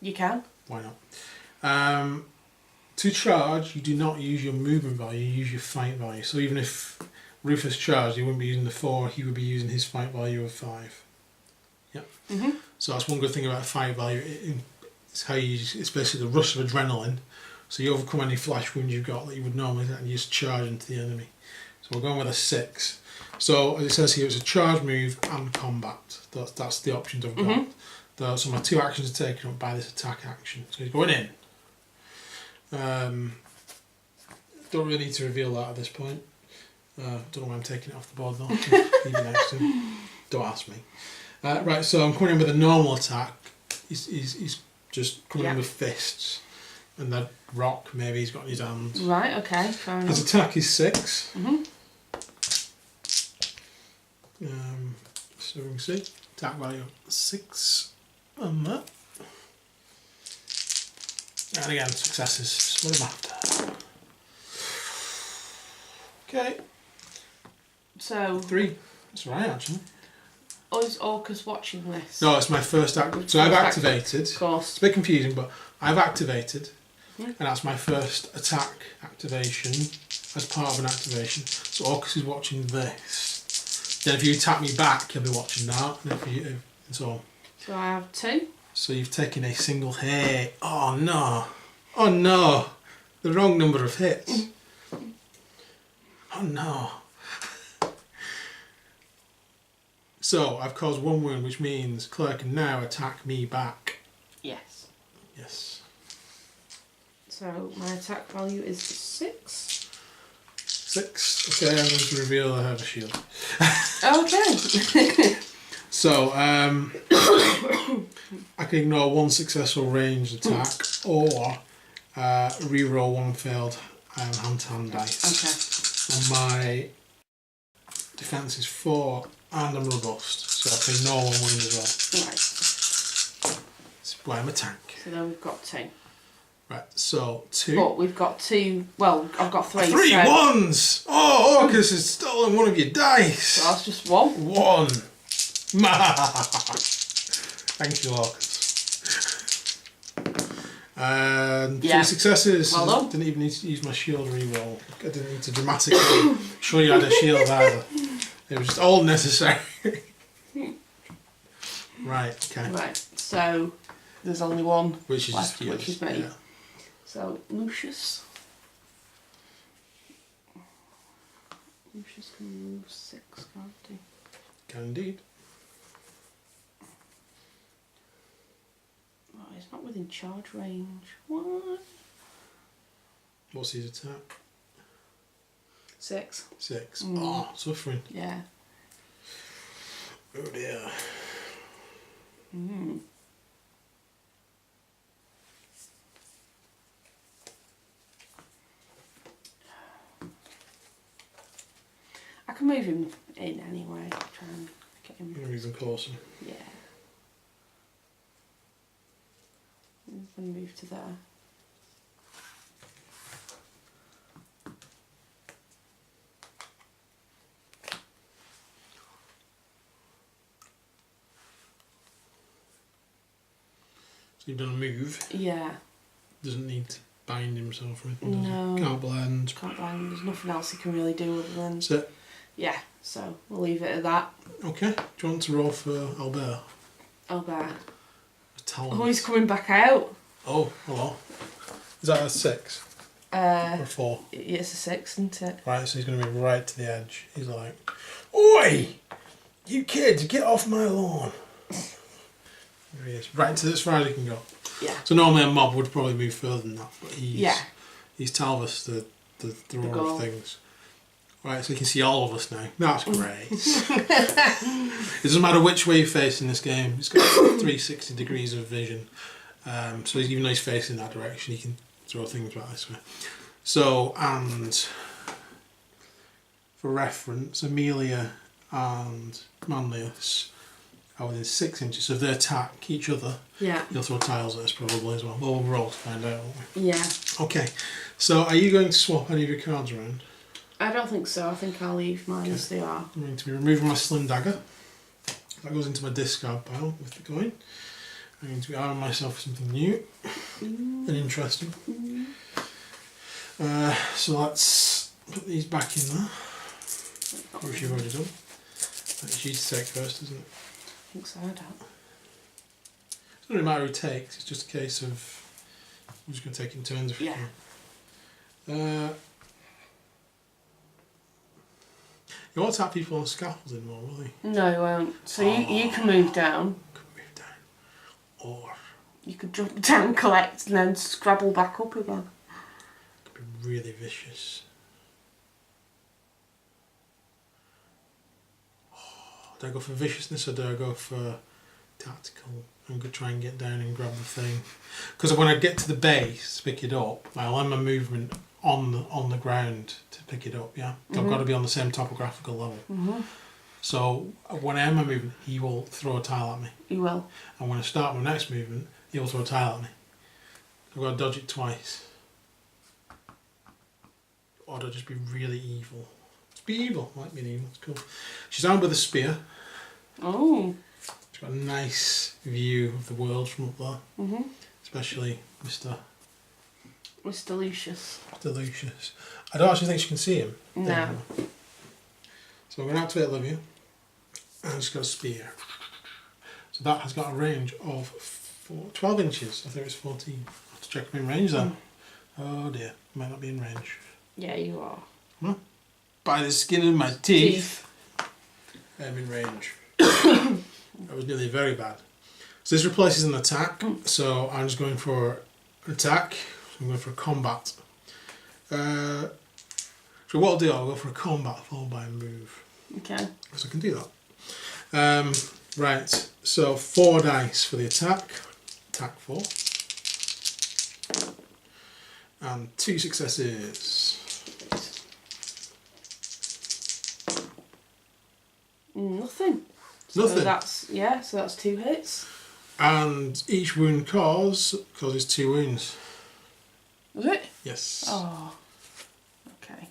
You can. Why not? To charge, you do not use your movement value, you use your fight value. So even if Rufus charged, he wouldn't be using the 4, he would be using his fight value of 5. Yep. So that's one good thing about a fight value. It's how you use, it's basically the rush of adrenaline. So you overcome any flash wounds you've got that you would normally get and you just charge into the enemy. So we're going with a 6. So as it says here, it's a charge move and combat. That's the options I've got. So my 2 actions are taken up by this attack action. So he's going in. Don't really need to reveal that at this point. Don't know why I'm taking it off the board though. Leave it next to him. Don't ask me. Right, so I'm coming in with a normal attack. He's just coming in with fists. And that rock maybe he's got in his hand. Right, okay, fair enough. His attack is 6. So we can see. Attack value 6 on that. And again, successes. Split them after. Okay. So 3. That's right, actually. Is Orcus watching this? No, it's my first act. So I've activated. Of course. It's a bit confusing, but I've activated, and that's my first attack activation as part of an activation. So Orcus is watching this. Then if you attack me back, he'll be watching that, and so on. So I have 2. So you've taken a single hit. Oh no! Oh no! The wrong number of hits. Oh no! So I've caused 1 wound, which means Claire can now attack me back. Yes. Yes. So my attack value is 6. 6. Okay, I'm going to reveal I have a shield. Okay. So I can ignore 1 successful ranged attack or reroll 1 failed hand-to-hand dice. Okay. And my defense is 4 and I'm robust, so I can ignore 1 wound as well. Right. That's why I'm a tank. So then we've got 2. Right, so 2. But we've got 2. Well, I've got 3. 3 so ones! Oh, Orcus has stolen one of your dice! So that's just 1. 1. Thank you, Orcus. And 3 successes. Well done. Didn't even need to use my shield reroll. I didn't need to dramatically show you I had a shield either. It was just all necessary. Right, okay. Right, so there's only 1 Which is left, yours, which is me. yeah. So Lucius. Lucius can move 6, can't he? Can indeed. Oh, he's not within charge range. What? What's his attack? 6. 6. Oh, suffering. Yeah. Oh dear. move him in anyway. Try and get him. Move him closer. Yeah. I'm going to move to there. So you've done a move. Yeah. Doesn't need to bind himself or anything. No. Can't blend. Can't blend. There's nothing else he can really do other than. That's it. Yeah. So we'll leave it at that. Okay. Do you want to roll for Albert? Albert. Talent. Oh, he's coming back out. Oh, hello. Is that a 6? Or a 4? It's a 6, isn't it? Right, so he's going to be right to the edge. He's like, "Oi! You kids, get off my lawn!" There he is. Right to as far as he can go. Yeah. So normally a mob would probably move further than that, but he's Talvis, the thrower of things. Right, so you can see all of us now. That's great. It doesn't matter which way you face in this game. It's got 360 degrees of vision. So even though he's facing that direction, he can throw things back this way. So, and for reference, Amelia and Manlius are within 6 inches. So if they attack each other, you'll throw tiles at us probably as well. We'll roll to find out, won't we? Yeah. Okay, so are you going to swap any of your cards around? I don't think so. I think I'll leave mine as they are. I'm going to be removing my slim dagger. That goes into my discard pile with the coin. I'm going to be arming myself with something new and interesting. So let's put these back in there, which you've already done. That's you to take first, isn't it? I think so, I don't. It doesn't really matter who takes, it's just a case of I'm just going to take in turns if you can. You won't tap people on scaffolds anymore, will you? No, you won't. So you can move down. Could move down. Or you could jump down, collect, and then scrabble back up again. Could be really vicious. Do I go for viciousness or do I go for tactical? I'm going to try and get down and grab the thing. Because when I get to the base to pick it up, I'll end my movement on the ground to pick it up, yeah? So I've got to be on the same topographical level. So when I end my movement, he will throw a tile at me. He will. And when I start my next movement, he will throw a tile at me. I've got to dodge it twice. Or do I just be really evil? Just be evil. I like being evil, it's cool. She's armed with a spear. Oh. She's got a nice view of the world from up there. Especially Mr. Lucius. Lucius. I don't actually think she can see him. No. So I'm going to activate Olivia. And she's got a spear. So that has got a range of 12 inches. I think it's 14. I have to check if I'm in range then. Oh dear, I might not be in range. Yeah, you are. Huh? By the skin of my teeth. I'm in range. That was nearly very bad. So this replaces an attack. So I'm just going for an attack. I'm going for a combat. So what I'll do, I'll go for a combat followed by a move. Okay. So I can do that. Right, so 4 dice for the attack. Attack 4. And 2 successes. Nothing. Nothing. So that's 2 hits. And each wound causes 2 wounds. Was it? Yes. Oh. Okay.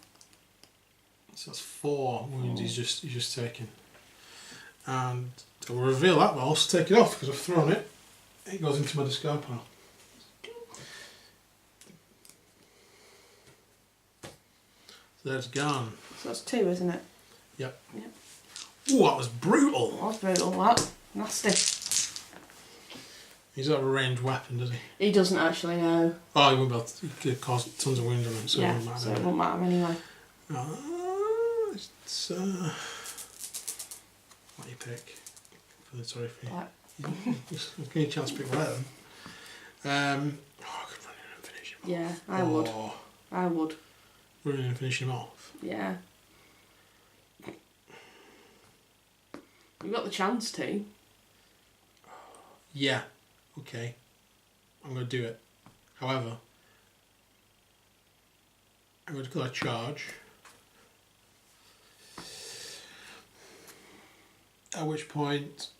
So that's 4 wounds he's just taken. And to reveal that, but I'll also take it off because I've thrown it. It goes into my discard pile. So that's gone. So that's 2, isn't it? Yep. Yep. Ooh, that was brutal. That was brutal, that. Nasty. He doesn't have a ranged weapon, does he? He doesn't actually know. Oh, he won't be able to. He could cause tons of wounds on him, so yeah, it won't matter. so it won't matter anyway. It's what do you pick? Sorry for you. Black. Give me a chance to pick red. I could run in and finish him off. Yeah, I would. I would. Run in and finish him off. Yeah. You've got the chance to. Yeah. Okay. I'm going to do it. However, I'm going to declare a charge. At which point,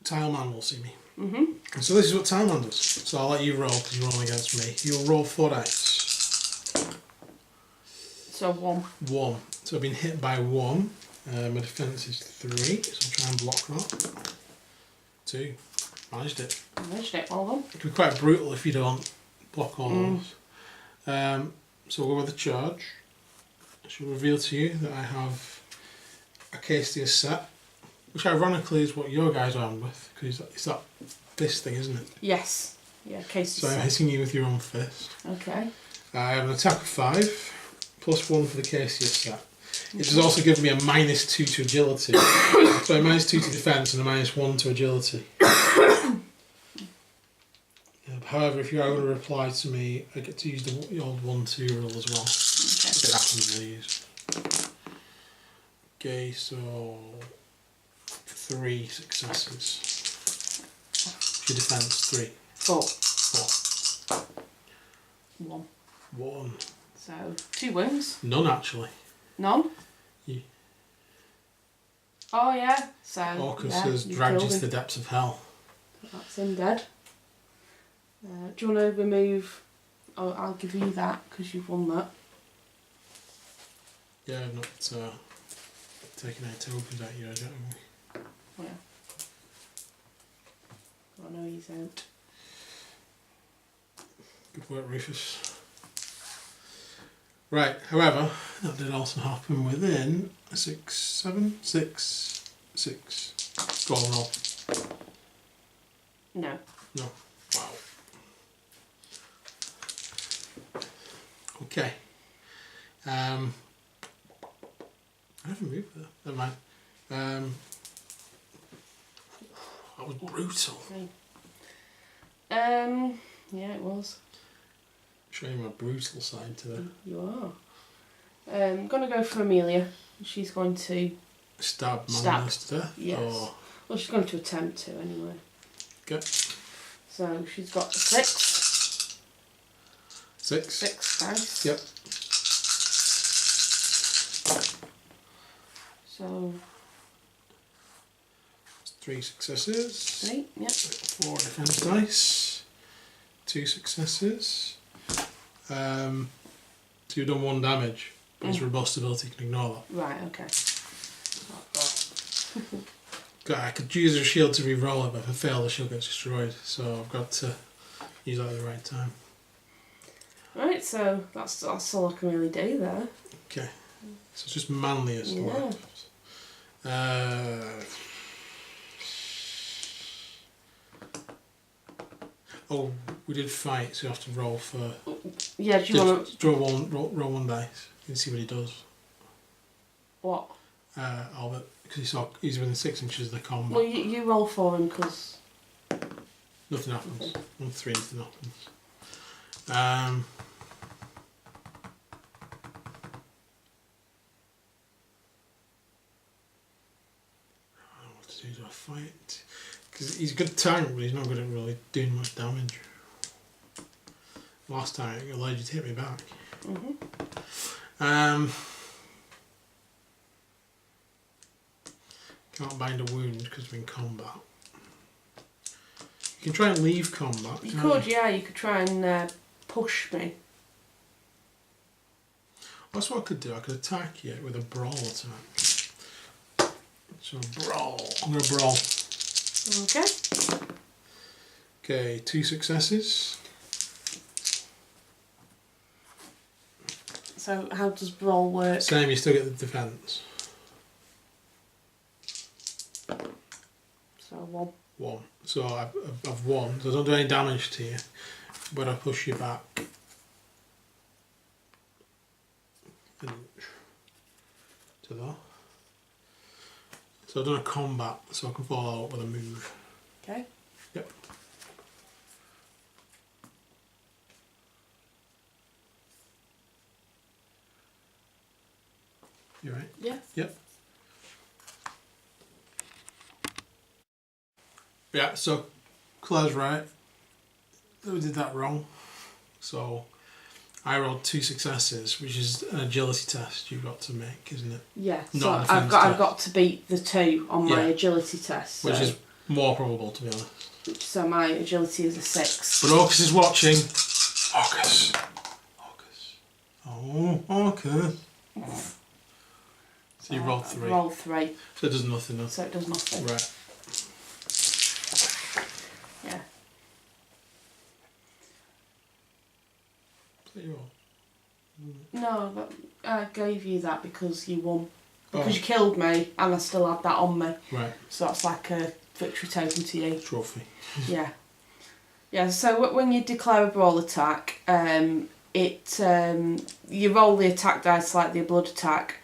Tileman will see me. And so this is what Tileman does. So I'll let you roll because you're rolling against me. You'll roll 4 dice. So 1. 1. So I've been hit by 1. My defence is 3, so I'll try and block that. 2. Managed it. Managed it, well done. It can be quite brutal if you don't block all those. So we'll go with the charge. I shall reveal to you that I have a Castia set, which ironically is what your guys are armed with, because it's this thing, isn't it? Yes. Yeah, case. So I'm hitting you with your own fist. Okay. I have an attack of 5, plus 1 for the Cassia set. It does also give me a -2 to agility. So a -2 to defence and a -1 to agility. However, if you are going to reply to me, I get to use the old 1-2 rule as well. Okay. If it happens to use. Okay, so 3 successes. Your defence 3. 4. 4. 1. 1. So 2 wounds. None actually. None? Yeah. Oh yeah. So Orcus yeah, has you dragged you killed to him. the depths of hell. That's him dead. Do you want to remove? Oh, I'll give you that because you've won that. Yeah, I've not taken any tokens out yet, don't we? Oh, yeah. I know he's out. Good work, Rufus. Right, however, that did also happen within 6, 7, 6, 6. Go on, roll. No. No. Wow. Okay. I haven't moved there. Never mind. That was brutal. Yeah, it was. Showing my brutal side today. You are. I'm gonna go for Amelia. She's going to Stab Stab. Magnus to death? Yes. Or... Well, she's going to attempt to anyway. Okay. So she's got 6. 6. 6 dice. Yep. So 3 successes. 3. Yep. 4 defense dice. 2 successes. So you've done 1 damage. But his robust ability can ignore Right. Okay. that. I could use a shield to re-roll it, but if I fail, the shield gets destroyed. So I've got to use that at the right time. Right. So that's all I can really do there. Okay. So it's just manliest left. Oh, we did fight, so you have to roll for. Yeah. Do you want to? roll 1 dice? You can see what he does. What? Albert, because he's within 6 inches of the combat. Well, you roll for him because. Nothing happens. 1 3, nothing happens. I don't know what to do. Do I fight? Because he's a good tank, but he's not good at really doing much damage. Last time it allowed you to hit me back. Can't bind a wound because we're in combat. You can try and leave combat. You could, yeah. You could try and push me. That's what I could do. I could attack you with a brawl attack. So brawl. I'm going to brawl. Okay. Okay, 2 successes. So how does brawl work? Same, you still get the defence. So 1. 1. So I've won. So I don't do any damage to you, but I push you back an inch to that. So I've done a combat, so I can follow up with a move. Okay. Yep. You right? Yeah. Yep. Yeah, so Claire's right. We did that wrong. So I rolled 2 successes, which is an agility test you've got to make, isn't it? Yeah, Not so a defense I've got to beat the 2 on my Yeah. agility test. So, Which is more probable, to be honest. so my agility is a 6. But Orcus is watching. Orcus. Orcus. Oh, Orcus. So you rolled 3. Roll 3. So it does nothing, no? So it does nothing. Right. Yeah. So you roll. No, but I gave you that because you won. Because Oh. you killed me and I still had that on me. Right. So that's like a victory token to you. Trophy. Yeah. Yeah, so when you declare a brawl attack, you roll the attack dice like the blood attack,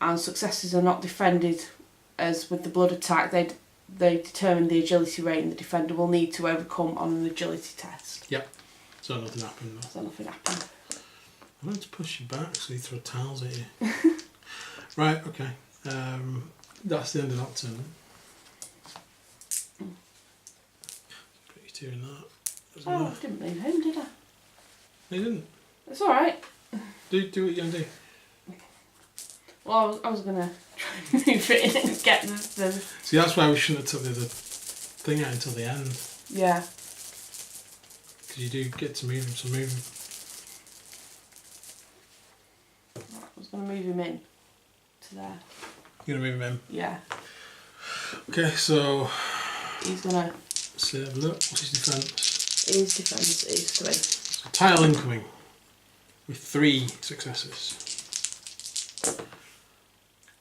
and successes are not defended as with the blood attack. They determine the agility rating the defender will need to overcome on an agility test. Yep. So nothing happened though. So nothing happened. I wanted to push you back so you throw towels at you. Right, okay. That's the end of that turn. Put you 2 in that. There's Oh, I enough. didn't move him, did I? No, you didn't. It's alright. Do what you're going to do. Well, I was going to try and move it in and get the... See, that's why we shouldn't have took the other thing out until the end. Yeah. Because you do get to move him, so move him. I was going to move him in to there. You're going to move him Yeah. in. Okay, so... He's going to... Let's have a look. What's his defence? His defence is 3. So tile incoming. With 3 successes.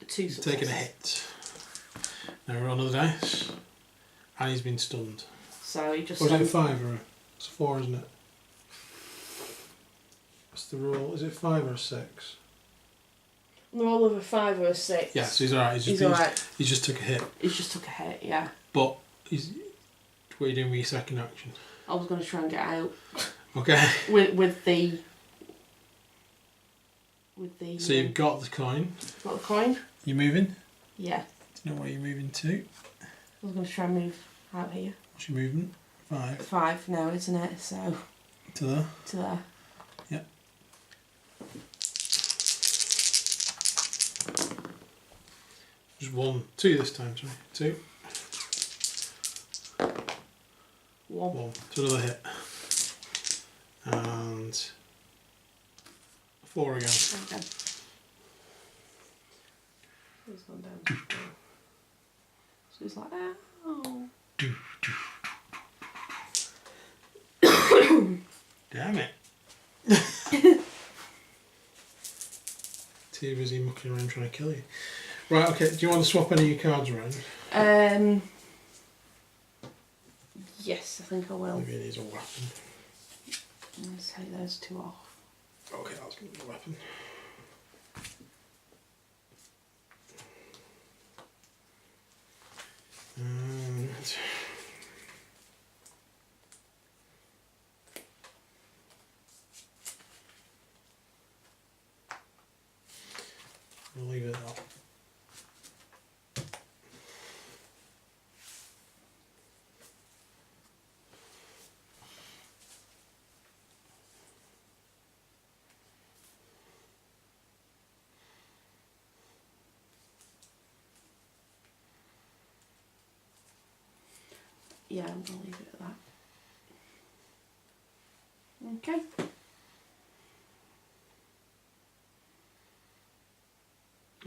2 He's successes. taken a hit. Now roll another dice. And he's been stunned. So he just... Was it a 5 or it's a 4, isn't it? What's the roll? Is it 5 or a 6? The roll of a 5 or a 6. Yeah, so he's alright. He's alright. He just took a hit. He's just took a hit, yeah. But he's... What are you doing with your second action? I was going to try and get out Okay. with the... So you've got the coin. Got the coin? You moving? Yeah. Do you know where you're moving to? I was going to try and move out here. What's your movement? 5. 5 now, isn't it? So... To there? To there. Yep. Just 1. 2 this time, sorry. 2. 1. So another hit. And 4 again. Okay. He's gone down. So he's like, ow. Damn it. Too busy mucking around trying to kill you. Right, okay, do you want to swap any of your cards around? Yes, I think I will. Maybe it needs a weapon. Let's take those 2 off. Okay, that's going to be a weapon. And we'll leave it at that. Yeah, I'm going to leave it at that. Okay.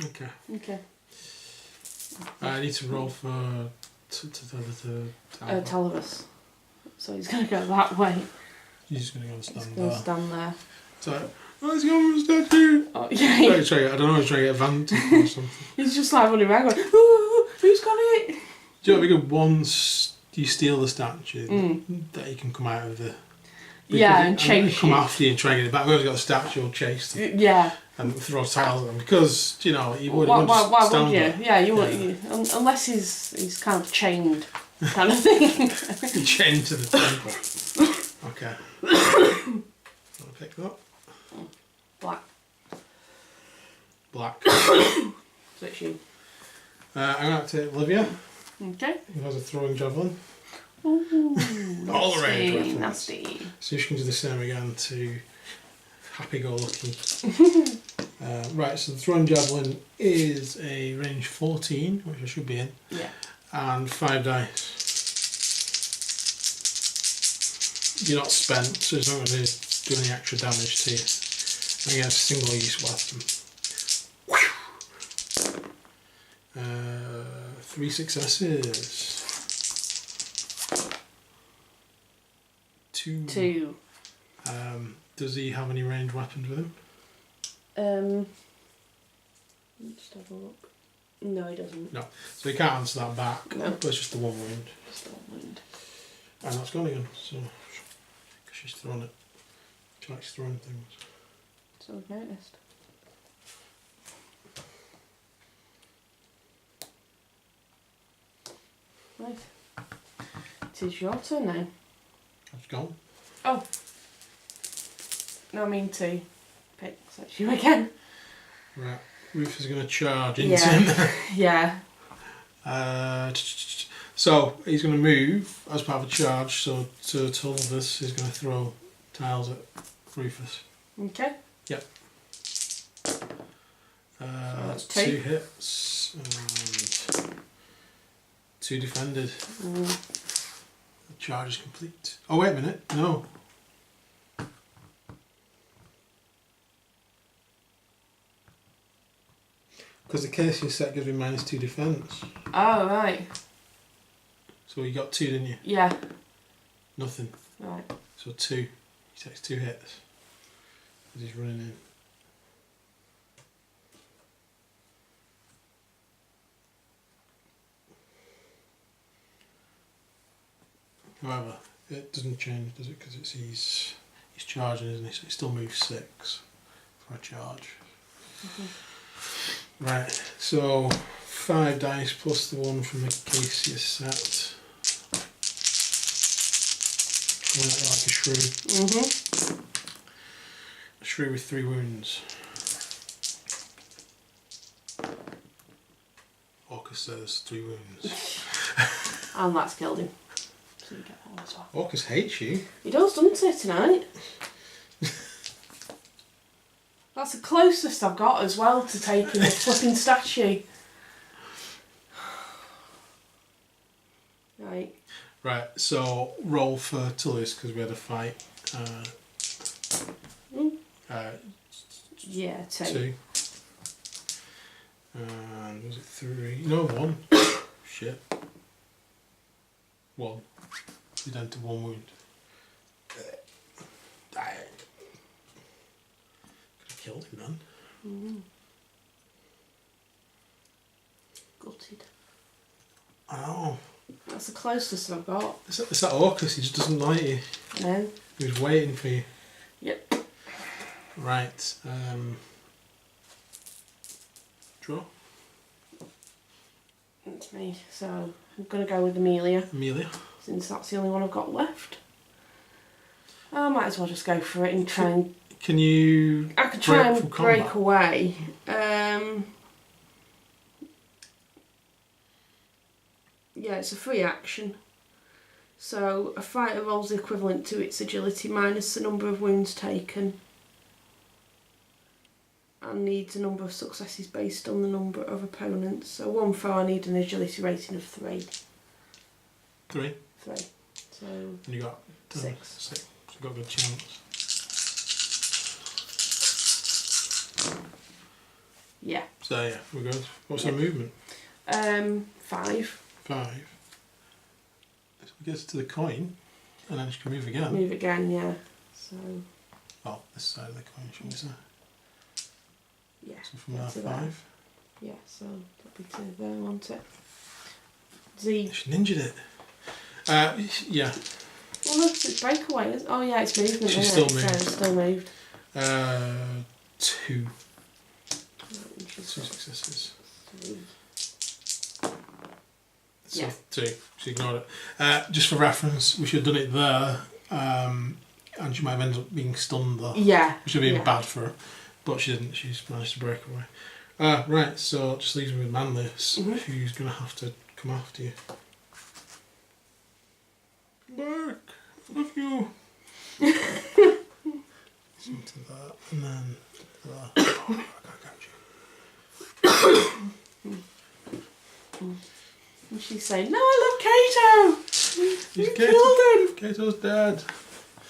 Okay. Okay. I need to roll for Talibus. So he's going to go that way. He's just going to go and He's stand going to there. stand there. So, oh, he's going to stand here. Oh, yeah. I don't know, he's trying to get Aventine or something. He's just like running around going, ooh, who's got it? Do you know what we could once you steal the statue, that you can come out of the... Yeah, and chase come you. after you and try and get it back. Whoever's got the statue will chase them Yeah. and throw tiles at them. Because, you know, you wouldn't Why just stand would you? there. Yeah, you would. Unless he's kind of chained, kind of thing. Chained to the temple. Okay. I'll pick that. Black. Black. So it's you. I'm going to take Olivia, Okay. who has a throwing javelin. Ooh, All nasty, range weapons. nasty. So she can do the same again to happy-go-lucky. Right, so the throwing javelin is a range 14, which I should be in. Yeah. And 5 dice. You're not spent, so it's not going to do any extra damage to you. Against single-use weapon. 3 successes. 2. 2. Does he have any ranged weapons with him? Let's have a look. No, he doesn't. No. So he can't answer that back. No. But it's just the one wound. Just the one wound. And that's gone again. So, because she's thrown it. She likes throwing things. So I've noticed. Right. It is your turn now. That's gone. Oh. No, I mean to pick. So it's you again. Right. Rufus is going to charge into him. Yeah. So he's going to move as part of a charge. So to all of this, he's going to throw tiles at Rufus. Okay. Yep. that's 2 2. hits and 2 defended. The charge is complete. Oh wait a minute, no. Because the Casey set gives me -2 defence. Oh, right. So you got 2, didn't you? Yeah. Nothing. Right. So 2. He takes 2 hits. As he's running in. However, it doesn't change, does it? Because he's charging, isn't he? So it still moves 6 for a charge. Right, so 5 dice plus the 1 from the Acacia set. Like a shrew. A shrew with 3 wounds. Orcus says 3 wounds. And that's killed him. So you get that as well. Orcus hates you. He does, doesn't he, tonight? That's the closest I've got as well to taking the flipping statue. Right. Right, so roll for Tullius because we had a fight. Yeah, 2. 2. And was it 3? No, 1. Shit. 1. You're down to 1 wound. Could have killed him then. Gutted. Oh. That's the closest I've got. It's that Orcus, he just doesn't like you. No. He was waiting for you. Yep. Right. Draw. It's me. So I'm going to go with Amelia. Amelia. Since that's the only one I've got left. I might as well just go for it and try and... Can you... I could try and break combat? away. Yeah, it's a free action. So a fighter rolls the equivalent to its agility minus the number of wounds taken. And needs a number of successes based on the number of opponents. So 1 throw, I need an agility rating of 3. 3. 3. So... And you got 6. 6. So you've got a good chance. Yeah. So yeah, we're good. What's our movement? 5. 5. So it gets to the coin, and then she can move again. Move again, yeah. So... Oh, this side of the coin, shouldn't we say? Yeah. So from there, 5. Yeah, so that'll be to there, won't it? Z. She ninjaed it. Yeah. Well, look, it's breakaway. Oh, yeah, it's movement. She's isn't still it? moved. So it's still moved. 2. Right, 2 successes. 3. So Yeah. 2. She ignored it. Just for reference, we should have done it there, and she might have ended up being stunned though. Yeah. Which would have been yeah. bad for her, but she didn't. She's managed to break away. Right, so it just leaves me with Manlius, who's going to have to come after you. Back! I love you! Into that, and then that. Oh, I can't catch you. And she's saying, "No, I love Kato. You killed him. Kato's dead."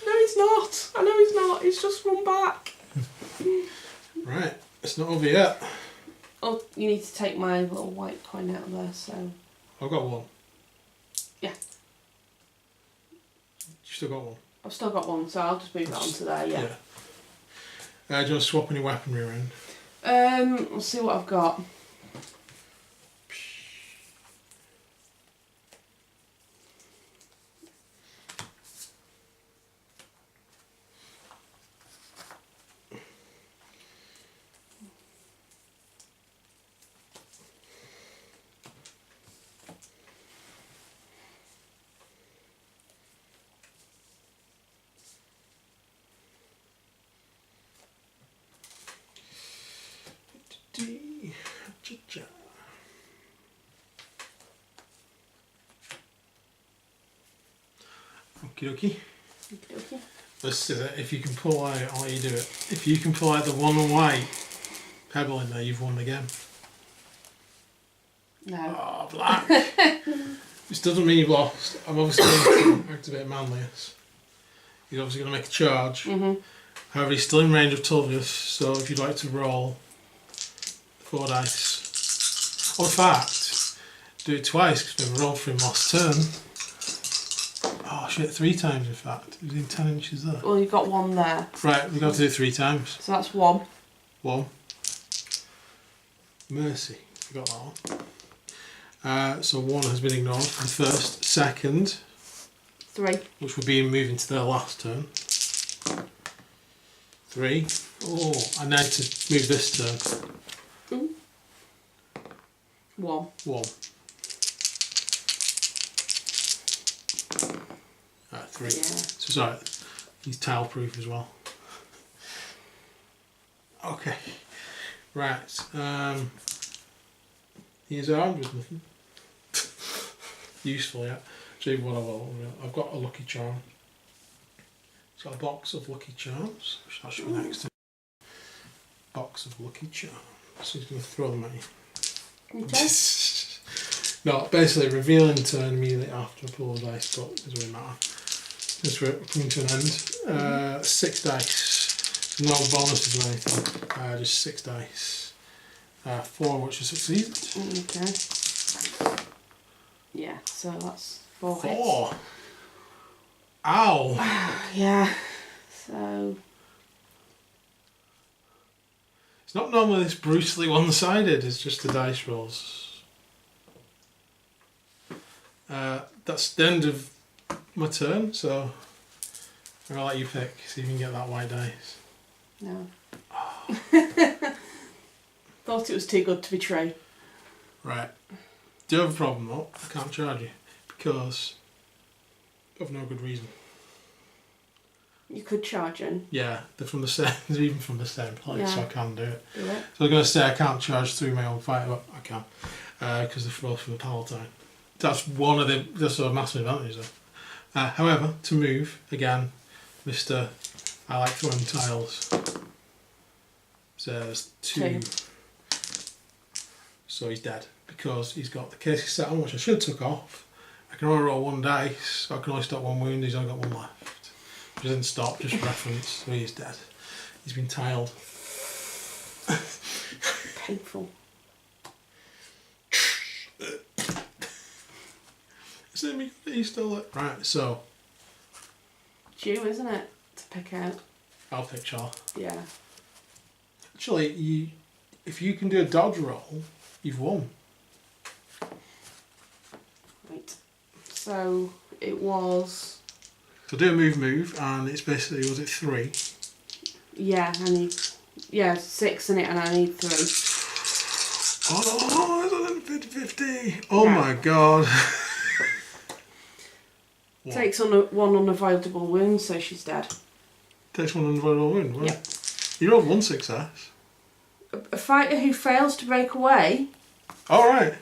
No, he's not. I know he's not. He's just run back." Right, it's not over yet. Oh, you need to take my little white coin out of there. So I've got one. yeah, You still got one. I've still got one, so I'll just move it onto there. Yeah. Do you want to swap any weaponry around? Let's see what I've got. Okie dokie. Okay. This is it. If you can pull out, I'll let you do it. If you can pull out the one white pebble in there, you've won the game. No. Oh, black. This doesn't mean you've lost. I'm obviously going to activate manliness. He's obviously going to make a charge. However, he's still in range of Tullius, so if you'd like to roll 4 dice. Or in fact, do it twice because we rolled for him last turn. Oh shit, 3 times in fact. He was in 10 inches there. Well, you've got one there. Right, we've got to do it 3 times. So that's 1. 1. Mercy, forgot that one. So 1 has been ignored for the first. Second, 3. which would be moving to their last turn. 3. Oh, I need to move this turn. 1. 1. 3. Yeah. So sorry, he's tile proof as well. Okay. Right. He is armed with nothing. Useful, yeah. Actually, what I will, I've got a lucky charm. It's got a box of lucky charms, which that should be next to it. Box of lucky charms. So he's going to throw them at you. Okay. No, basically revealing turn immediately after I pull the dice, but it doesn't really matter. Since we're coming to an end. 6 dice. No bonuses or anything. Just 6 dice. 4 which is succeeded. Okay. Yeah, so that's 4 hits. 4! Ow! Yeah, so... It's not normally this brutally one-sided, it's just the dice rolls. That's the end of my turn, so I'll let you pick, see if you can get that white dice. No. Thought it was too good to be true. Right. Do you have a problem though? I can't charge you because of no good reason. You could charge in. Yeah, they're from the same, they're even from the same place, so I can do it. Do it. So I'm going to say I can't charge through my own fight, but I can because they're both from the Palatine. That's one of the sort of massive advantages though. However, to move, again, Mr. I like throwing tiles. So there's 2. So he's dead because he's got the case set on, which I should have took off. I can only roll 1 dice, so I can only stop 1 wound, he's only got 1 left. Which didn't stop, just reference, so he is dead. He's been tiled. Painful. He's still there. Right, so It's you, isn't it? To pick out. I'll pick Char. Yeah. Actually, if you can do a dodge roll, you've won. Right. So it was. So do a move, and it's basically, was it 3? Yeah, I need. Yeah, 6 in it, and I need 3. Oh, it's 50-50. Oh Yeah. my god. Takes on 1 unavoidable wound, so she's dead. Takes 1 unavoidable wound, right? Yep. You rolled 1 success. A fighter who fails to break away Alright.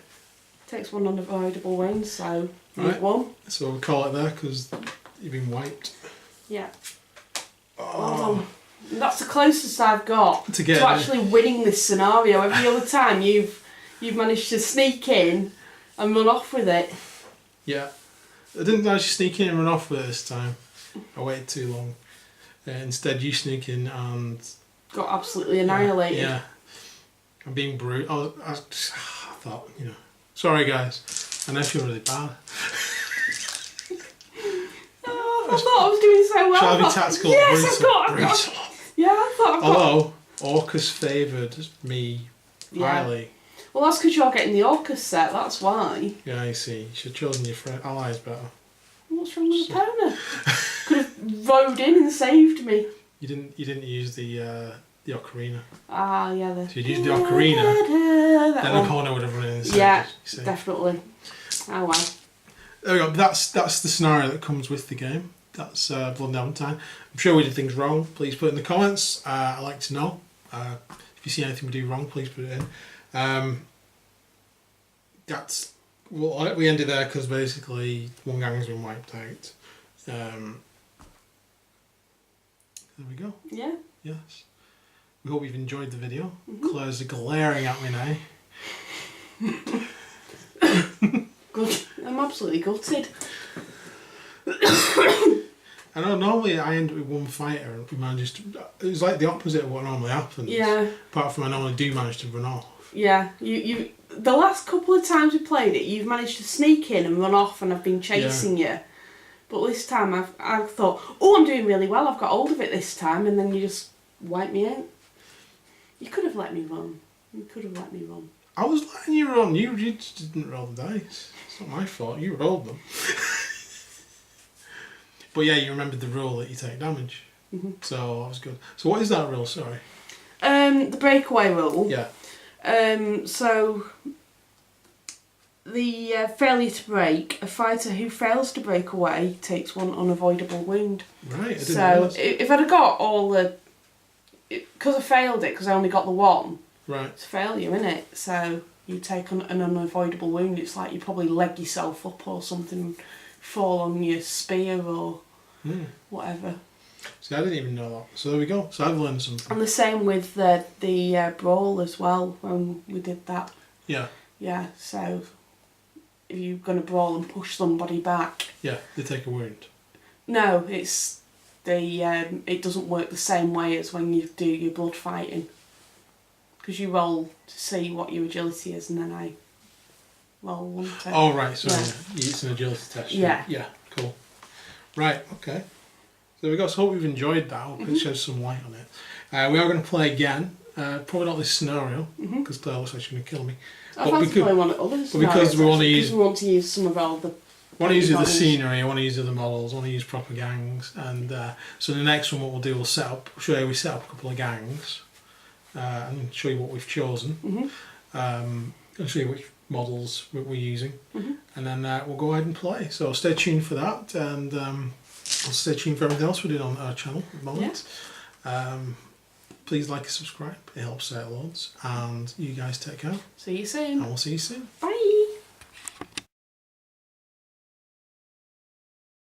takes 1 unavoidable wound, so Right. you've won. So we'll call it there because you've been wiped. Yeah. Oh. That's the closest I've got to actually winning this scenario. Every other time you've managed to sneak in and run off with it. Yeah. I didn't actually sneak in and run off with it this time. I waited too long. Instead, you sneak in and... got absolutely annihilated. Yeah. I'm being brutal. I thought, you know... Sorry, guys. I know I feel really bad. I thought I was doing so well. Shall I be tactical? Yes, brutal, I've got. Yeah, I thought I've got. Although, Orcus favoured me highly. Well, that's because you're getting the Orcus set, that's why. Yeah, I see. You should have chosen your allies better. What's wrong with the opponent? Could have rode in and saved me. You didn't use the ocarina. Ah, yeah. So you'd used the ocarina, then the opponent would have run in and saved yeah, you, definitely. Oh well. There we go. That's the scenario that comes with the game. That's Blood and Aventine. I'm sure we did things wrong. Please put it in the comments. I'd like to know. If you see anything we do wrong, please put it in. We ended there because basically one gang's been wiped out. There we go. Yeah. Yes. We hope you've enjoyed the video. Claire's glaring at me now. Good. I'm absolutely gutted. I know normally I end up with one fighter and we manage to... It was like the opposite of what normally happens. Yeah. Apart from I normally do manage to run off. Yeah. You. The last couple of times we played it, you've managed to sneak in and run off and I've been chasing you. But this time I've thought, oh, I'm doing really well, I've got hold of it this time, and then you just wipe me out. You could have let me run. I was letting you run. You just didn't roll the dice. It's not my fault. You rolled them. But yeah, you remembered the rule that you take damage. So that was good. So what is that rule? Sorry. The breakaway rule. Yeah. So the failure to break, a fighter who fails to break away takes one unavoidable wound. Right. I didn't so if I'd have got all the... Because I failed it, because I only got the one. Right. It's a failure, isn't it? So you take an unavoidable wound. It's like you probably leg yourself up or something, fall on your spear or whatever. See, I didn't even know that. So there we go. So I've learned something. And the same with the brawl as well, when we did that. Yeah. Yeah, so if you're going to brawl and push somebody back... Yeah, they take a wound. No, it's... it doesn't work the same way as when you do your blood fighting. Because you roll to see what your agility is and then I roll one to... Oh, right, sorry. Yeah. It's an agility test. Yeah. Yeah, cool. Right, okay. So there we go. So I hope you've enjoyed that. I hope it sheds some light on it. We are going to play again. Probably not this scenario, because Claire looks like she's going to kill me. I fancy playing one of others. But because we want to use... we want to use some of our... I want to use the scenery, I want to use the models, I want to use proper gangs, and so the next one what we'll do, we'll show you we set up a couple of gangs, and show you what we've chosen, and show you which models we're using, and then we'll go ahead and play. So stay tuned for that, and stay tuned for everything else we're doing on our channel at the moment. Yeah. Please like and subscribe, it helps out loads, and you guys take care. See you soon. And we'll see you soon. Bye.